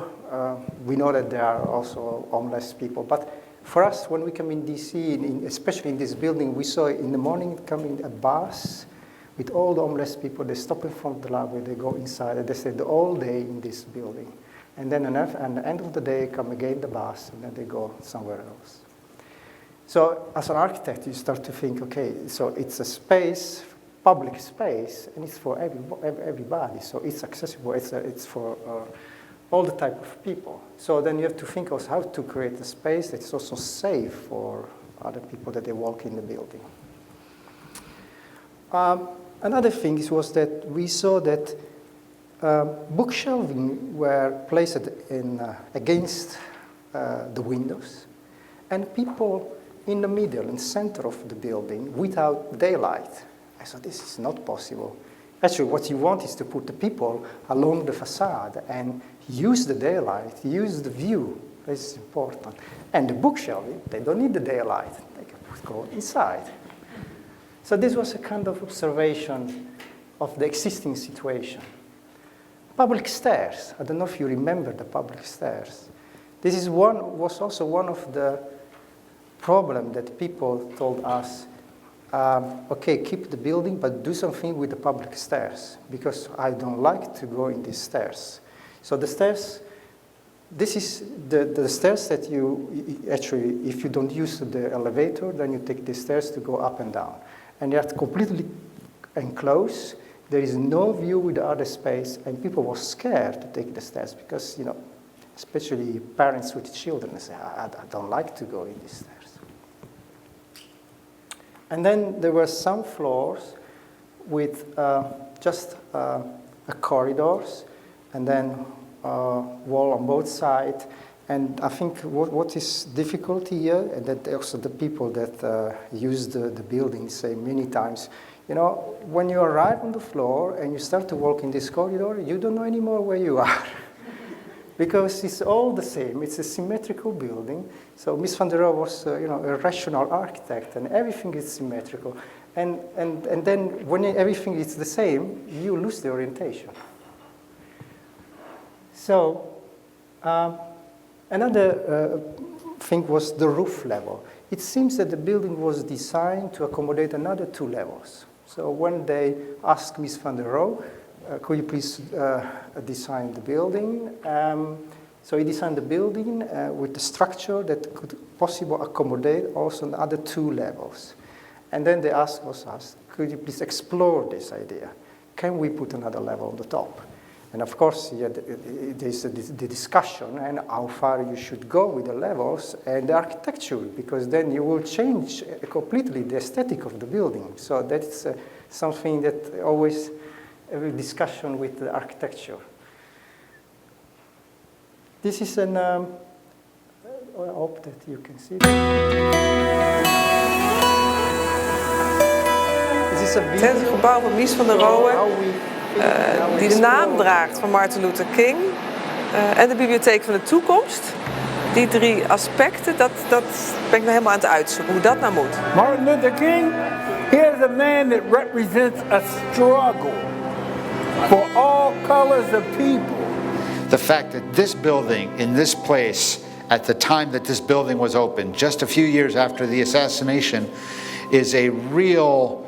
we know that there are also homeless people, but for us, when we come in DC, especially in this building, we saw in the morning coming a bus with all the homeless people. They stop in front of the library, they go inside, and they stay the whole day in this building. And then at the end of the day, come again the bus, and then they go somewhere else. So as an architect, you start to think, okay, so it's a space, public space, and it's for everybody. So it's accessible, it's for all the type of people. So then you have to think of how to create a space that's also safe for other people that they walk in the building. Another thing was that we saw that bookshelving were placed against the windows, and people in the middle, in the center of the building, without daylight. I thought this is not possible. Actually, what you want is to put the people along the facade and use the daylight, use the view. This is important. And the bookshelving, they don't need the daylight. They can go inside. So this was a kind of observation of the existing situation. Public stairs. I don't know if you remember the public stairs. This is was also one of the problems that people told us, okay, keep the building, but do something with the public stairs, because I don't like to go in these stairs. So the stairs, this is the stairs that you actually, if you don't use the elevator, then you take the stairs to go up and down. And they're completely enclosed. There is no view with the other space, and people were scared to take the stairs because, especially parents with children, they say, I don't like to go in these stairs. And then there were some floors with just corridors, and then wall on both sides. And I think what is difficult here, and that also the people that use the building say many times, you know, when you arrive on the floor and you start to walk in this corridor, you don't know anymore where you are. Because it's all the same. It's a symmetrical building. So Mies van der Rohe was, you know, a rational architect, and everything is symmetrical. And then when everything is the same, you lose the orientation. So another thing was the roof level. It seems that the building was designed to accommodate another 2 levels. So when they asked Mies van der Rohe, could you please design the building? So he designed the building with the structure that could possibly accommodate also the other 2 levels. And then the ask was asked, could you please explore this idea? Can we put another level on the top? And of course, yeah, there's the discussion and how far you should go with the levels and the architecture, because then you will change completely the aesthetic of the building. So that's something that always a discussion with the architecture. This is an, I hope that you can see this is a Het is een gebouw van Mies van der Rohe, die de naam draagt van Martin Luther King en de Bibliotheek van de Toekomst. Die 3 aspecten, dat ben ik nou helemaal aan het uitzoeken, hoe dat nou moet. Martin Luther King, here's a man that represents a struggle for all colors of people. The fact that this building in this place, at the time that this building was opened, just a few years after the assassination, is a real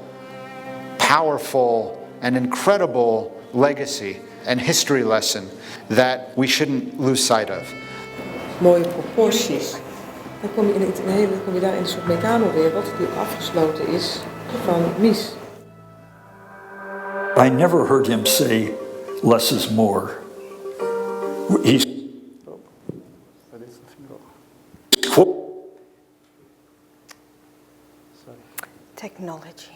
powerful and incredible legacy and history lesson that we shouldn't lose sight of. Mooie proporties. Dan kom je daar in een soort Mecanoo-wereld die afgesloten is van Mies. I never heard him say, less is more. He's Technology.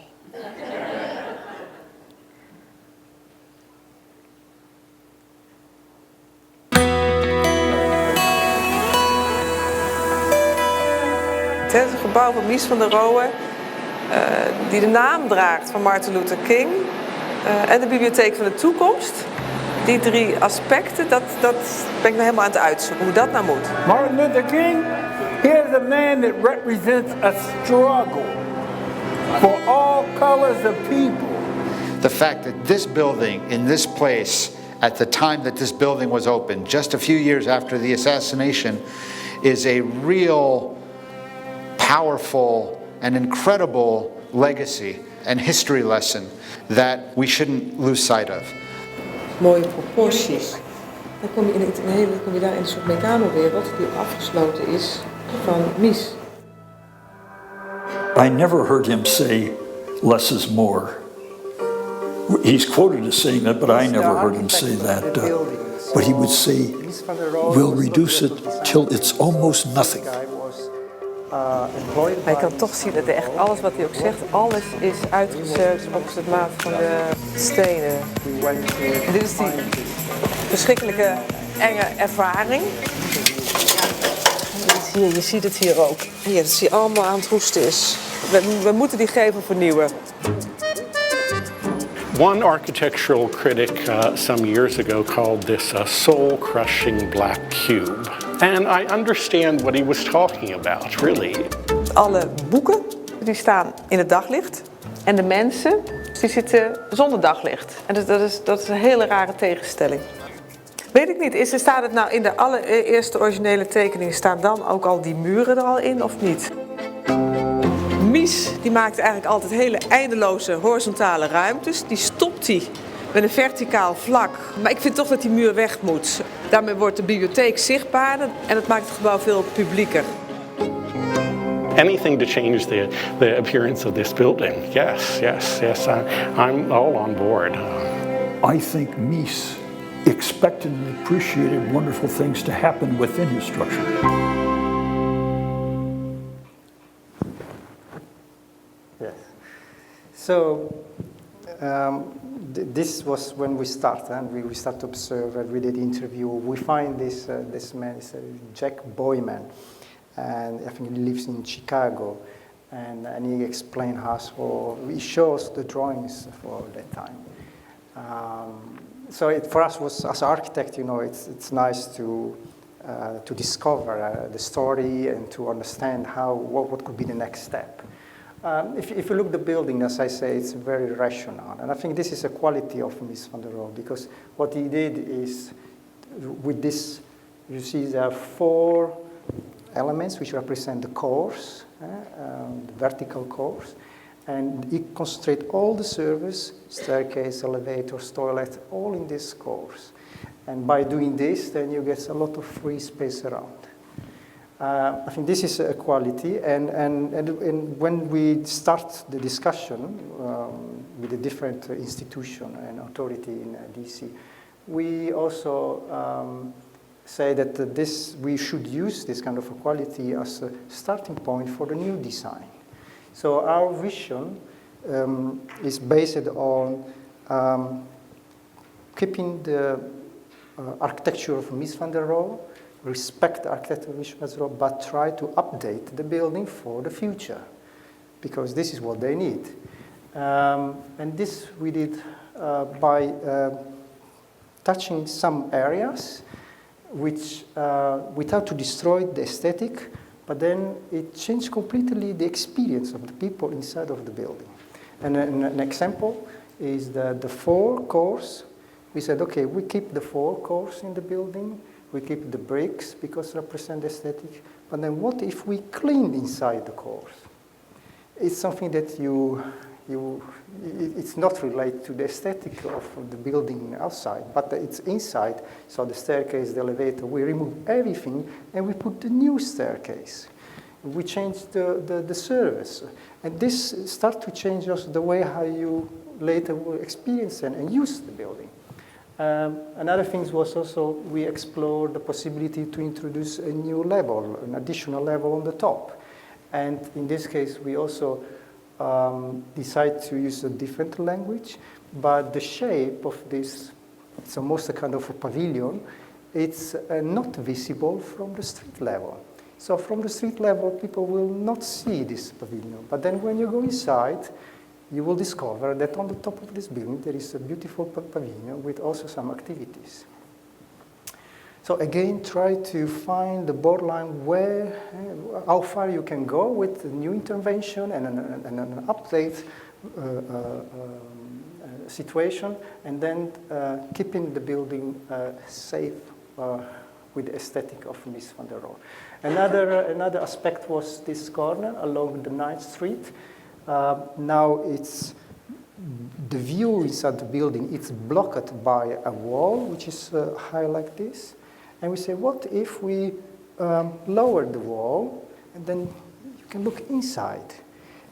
Het is een gebouw van Mies van der Rohe, die de naam draagt van Martin Luther King en de Bibliotheek van de Toekomst. Die 3 aspecten, dat ben ik nou helemaal aan het uitzoeken, hoe dat nou moet. Martin Luther King, here's a man that represents a struggle for all colors of people. The fact that this building in this place, at the time that this building was opened, just a few years after the assassination, is a real powerful and incredible legacy and history lesson that we shouldn't lose sight of. Mooie proporties. Dan kom je daar in een soort Mecanoo-wereld die afgesloten is van Mies. I never heard him say, less is more. He's quoted as saying that, but I never heard him say that. But he would say, we'll reduce it till it's almost nothing. Hij kan toch zien dat echt alles wat hij ook zegt, alles is uitgezet op de maat van de stenen. En dit is die verschrikkelijke enge ervaring. Je ziet het hier ook. Hier, dat hij allemaal aan het roesten is. We moeten die gevel vernieuwen. One architectural critic some years ago called this a soul-crushing black cube. And I understand what he was talking about, really. Alle boeken die staan in het daglicht. En de mensen die zitten zonder daglicht. En dat is een hele rare tegenstelling. Weet ik niet, staat het nou in de allereerste originele tekeningen, staan dan ook al die muren er al in of niet? Mies die maakt eigenlijk altijd hele eindeloze horizontale ruimtes. Die stopt hij met een verticaal vlak. Maar ik vind toch dat die muur weg moet. Daarmee wordt de bibliotheek zichtbaarder en dat maakt het gebouw veel publieker. Anything to change the appearance of this building. Yes. I'm all on board. I think Mies expected and appreciated wonderful things to happen within his structure. Yes. So this was when we started, and we start to observe, and we did interview. We find this man is Jack Boyman, and I think he lives in Chicago, and he explained us, or he shows the drawings for that time. So for us was, as architect, it's nice to discover the story and to understand what could be the next step. If you look at the building, as I say, it's very rational. And I think this is a quality of Mies van der Rohe, because what he did is, with this, you see there are 4 elements which represent the cores, the vertical cores. And he concentrates all the service, staircase, elevators, toilet, all in this cores. And by doing this, then you get a lot of free space around. I think this is a quality, and when we start the discussion with the different institution and authority in DC, we also say that we should use this kind of a quality as a starting point for the new design. So our vision is based on keeping the architecture of Mies van der Rohe, respect the architecture of Mies van der Rohe, but try to update the building for the future, because this is what they need. And this we did by touching some areas which, without to destroy the aesthetic, but then it changed completely the experience of the people inside of the building. And an example is the 4 cores. We said, okay, we keep the 4 cores in the building. We keep the bricks because they represent aesthetic. But then what if we clean inside the cores? It's something that it's not related to the aesthetic of the building outside, but it's inside. So the staircase, the elevator, we remove everything and we put the new staircase. We change the service. And this starts to change also the way how you later will experience and use the building. Another thing was also we explored the possibility to introduce a new level, an additional level on the top. And in this case, we also decide to use a different language, but the shape of this, it's almost a kind of a pavilion, it's not visible from the street level. So from the street level, people will not see this pavilion. But then when you go inside, you will discover that on the top of this building, there is a beautiful pavilion with also some activities. So again, try to find the borderline how far you can go with a new intervention and an update situation, and then keeping the building safe with the aesthetic of Mies van der Rohe. Another aspect was this corner along the 9th Street. Now it's the view inside the building, it's blocked by a wall, which is high like this. And we say, what if we lower the wall, and then you can look inside.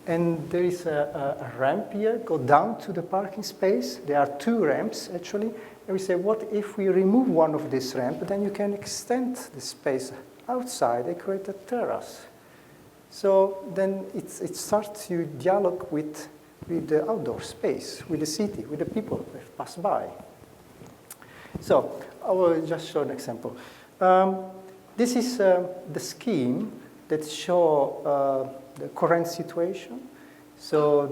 And there is a ramp here, go down to the parking space. There are 2 ramps, actually. And we say, what if we remove one of this ramp, then you can extend the space outside and create a terrace. So then it starts to dialogue with the outdoor space, with the city, with the people that pass by. So I will just show an example. This is the scheme that shows the current situation. So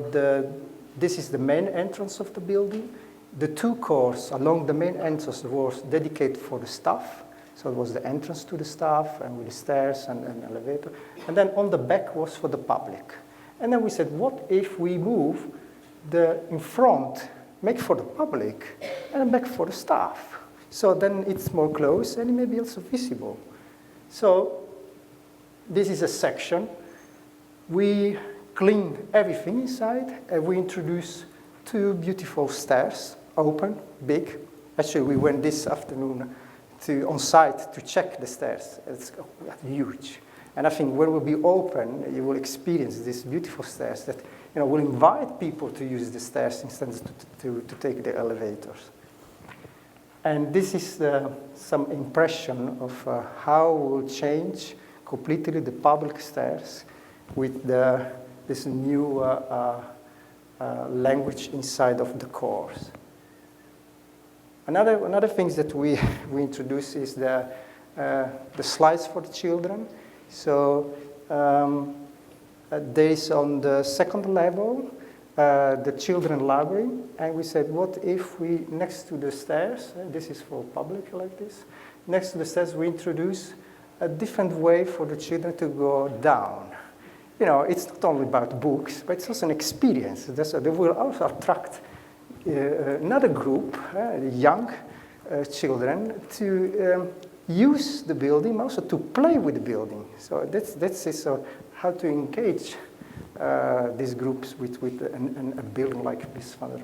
this is the main entrance of the building. The 2 cores along the main entrance was dedicated for the staff. So it was the entrance to the staff and with the stairs and an elevator. And then on the back was for the public. And then we said, what if we move the in front, make for the public, and back for the staff? So then it's more close and it may be also visible. So this is a section. We clean everything inside and we introduce 2 beautiful stairs, open, big. Actually, we went this afternoon on site to check the stairs. It's huge. And I think when it will be open, you will experience these beautiful stairs that will invite people to use the stairs instead to take the elevators. And this is some impression of how we'll change completely the public stairs with this new language inside of the course. Another thing that we introduce is the slides for the children. So there is on the second level the children library, and we said, what if we, next to the stairs, this is for public like this, next to the stairs we introduce a different way for the children to go down. You know, it's not only about books, but it's also an experience. They will also attract another group, young children, to use the building, also to play with the building. So that's so how to engage these groups with a building like this Van der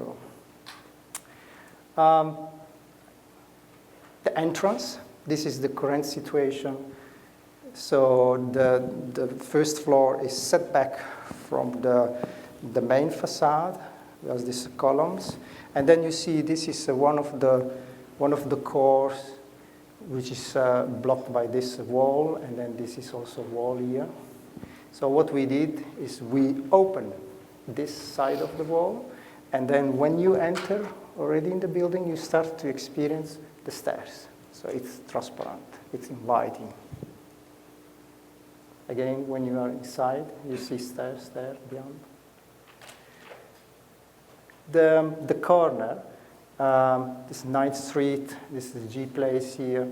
Rohe. The entrance, this is the current situation. So the first floor is set back from the main facade. There's these columns, and then you see this is one of the cores, which is blocked by this wall, and then this is also a wall here. So what we did is we opened this side of the wall, and then when you enter already in the building, you start to experience the stairs. So it's transparent, it's inviting. Again, when you are inside, you see stairs there beyond. The corner, this 9th Street, this is the G Place here.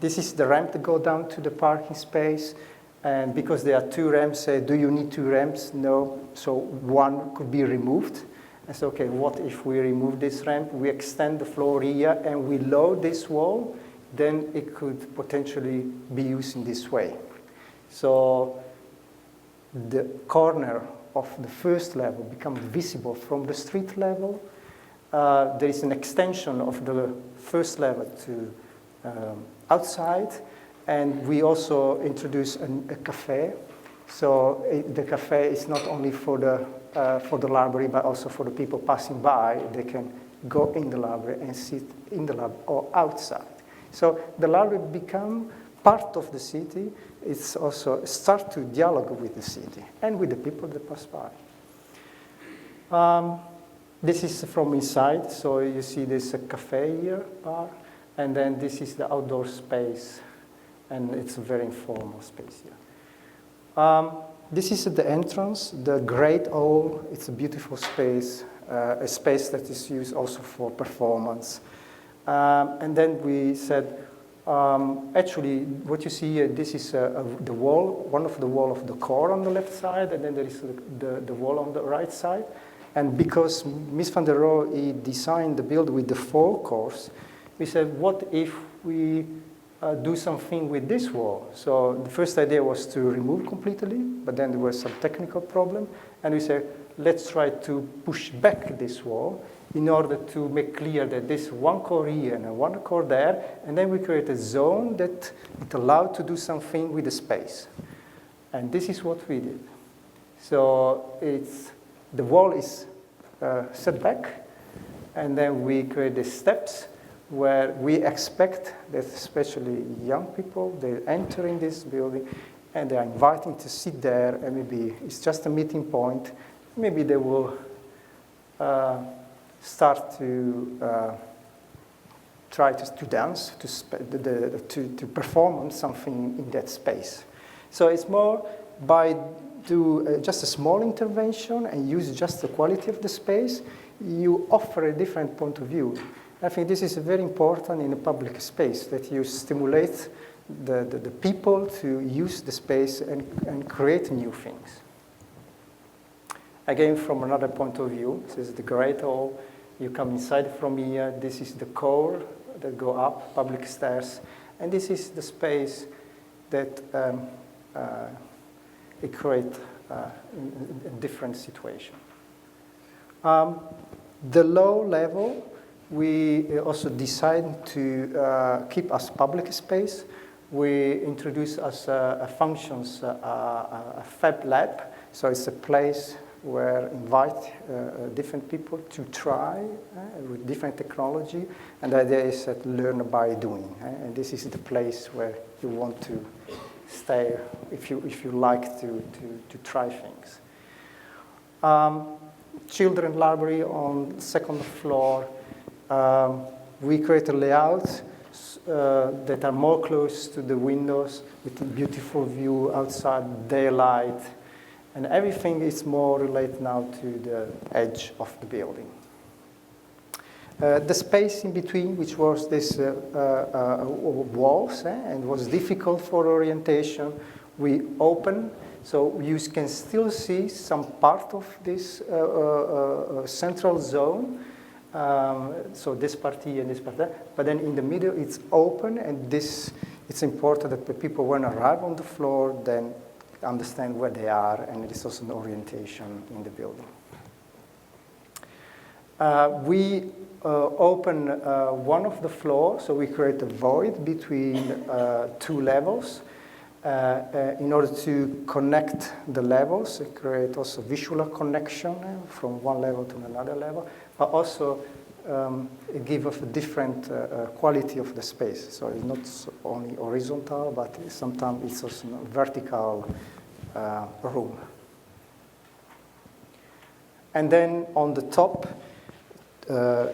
This is the ramp to go down to the parking space. And because there are two ramps, do you need two ramps? No, so one could be removed. And so, okay, what if we remove this ramp? We extend the floor here and we load this wall, then it could potentially be used in this way. So the corner of the first level becomes visible from the street level. There is an extension of the first level to outside, and we also introduce a cafe. So the cafe is not only for the library, but also for the people passing by. They can go in the library and sit in the library or outside. So the library become part of the city. It's also start to dialogue with the city and with the people that pass by. This is from inside, so you see there's a cafe here, bar, and then this is the outdoor space, and it's a very informal space here. This is at the entrance, the Great Hall. It's a beautiful space, a space that is used also for performance. And then we said, actually, what you see here, this is the wall, one of the wall of the core on the left side, and then there is the wall on the right side. And because Ms. Van der Rohe designed the build with the 4 cores, we said, what if we do something with this wall? So the first idea was to remove completely, but then there was some technical problem. And we said, let's try to push back this wall in order to make clear that this one core here and one core there, and then we create a zone that it allowed to do something with the space. And this is what we did. So the wall is set back, and then we create the steps where we expect that especially young people, they enter in this building and they are inviting to sit there, and maybe it's just a meeting point. Maybe they will start to try to dance, to perform on something in that space. So it's more by do just a small intervention and use just the quality of the space, you offer a different point of view. I think this is very important in a public space, that you stimulate the people to use the space and create new things. Again, from another point of view, this is the Great Hall. You come inside from here. This is the core that go up, public stairs. And this is the space that it creates a different situation. The low level, we also decide to keep as public space. We introduce as a functions a Fab Lab. So it's a place where invite different people to try with different technology. And the idea is that learn by doing. And this is the place where you want to stay if you like to try things. children library on the second floor. We create a layout that are more close to the windows with a beautiful view outside, daylight, and everything is more related now to the edge of the building. The space in between, which was this walls, and was difficult for orientation, we open, so you can still see some part of this central zone. So this part here and this part there, but then in the middle it's open, and this, it's important that the people when arrive on the floor then understand where they are, and it is also an orientation in the building. We open one of the floors, so we create a void between two levels in order to connect the levels, create also visual connection from one level to another level, but also give us a different quality of the space. So it's not only horizontal, but sometimes it's also a vertical room. And then on the top,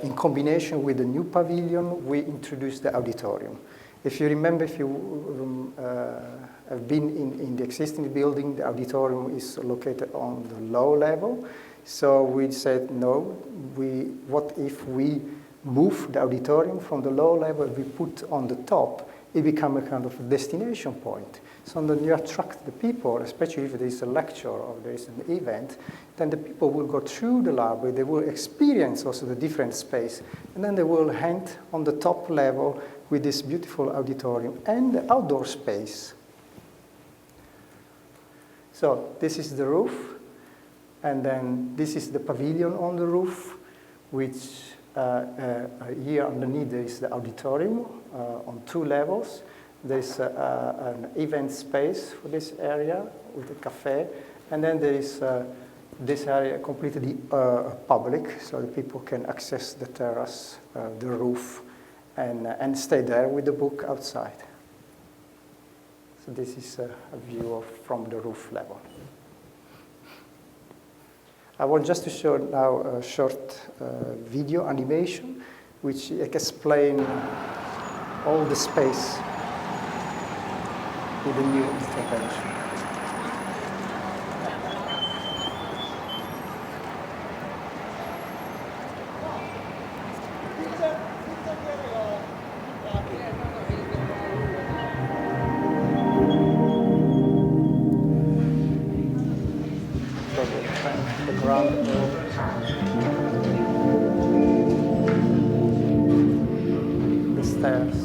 in combination with the new pavilion, we introduced the auditorium. If you remember, if you have been in the existing building, the auditorium is located on the low level. So we said, no, what if we move the auditorium from the low level, we put on the top, it becomes a kind of destination point. So then you attract the people, especially if there is a lecture or there is an event, then the people will go through the library, they will experience also the different space, and then they will end on the top level with this beautiful auditorium and the outdoor space. So this is the roof, and then this is the pavilion on the roof, which here underneath there is the auditorium on two levels. There's an event space for this area with a cafe, and then there is this area completely public, so the people can access the terrace, the roof, and stay there with the book outside. So this is a view from the roof level. I want just to show now a short video animation which explains all the space with the new intervention. So the ground the stairs.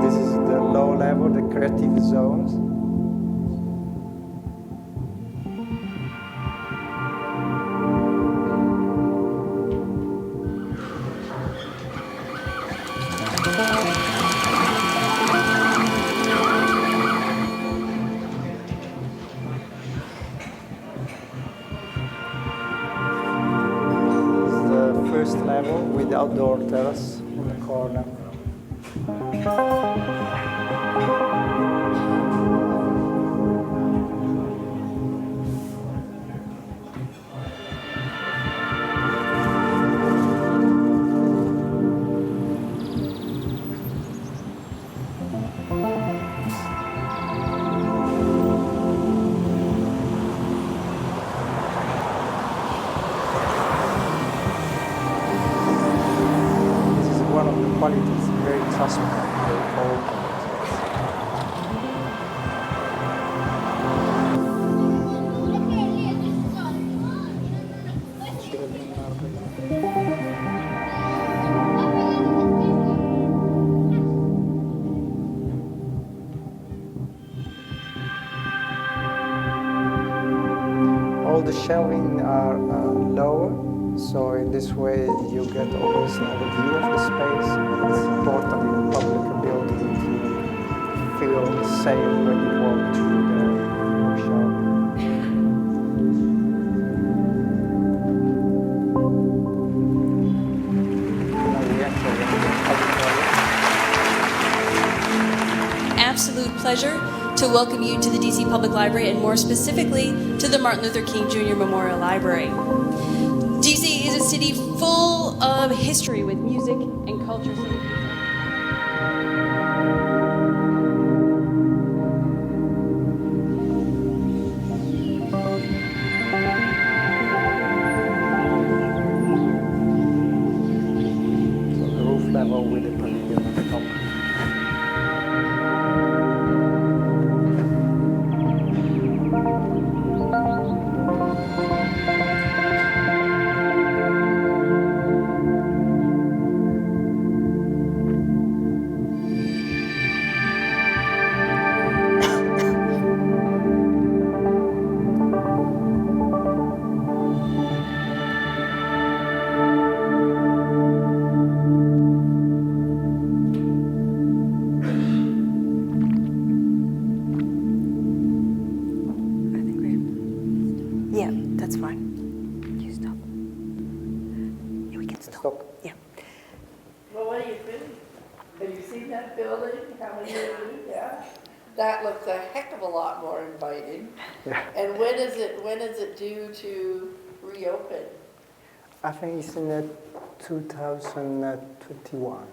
This is the low level, the creative zones. This is the first level with the outdoor terrace in the corner. This is one of the qualities, very transparent, very open. All the shelving are lower, so in this way you get always another view of the space. It's important in a public building to feel safe when you walk through the bookshelf. pleasure to welcome you to the DC Public Library, and more specifically to the Martin Luther King Jr. Memorial Library. DC is a city full of history with music and culture. Level with the pavilion on the top. Yeah, that's fine. You stop. Yeah, we can stop. Stop. Yeah. Well, what do you think? Have you seen that building? How many years? Yeah. That looks a heck of a lot more inviting. Yeah. And when is it due to reopen? I think it's in 2021.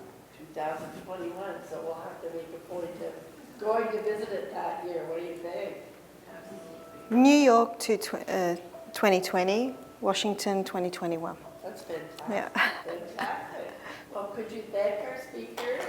2021, so we'll have to make a point of going to visit it that year. What do you think? New York to 2020, Washington 2021. That's fantastic. Yeah. Fantastic. Well, could you thank our speakers?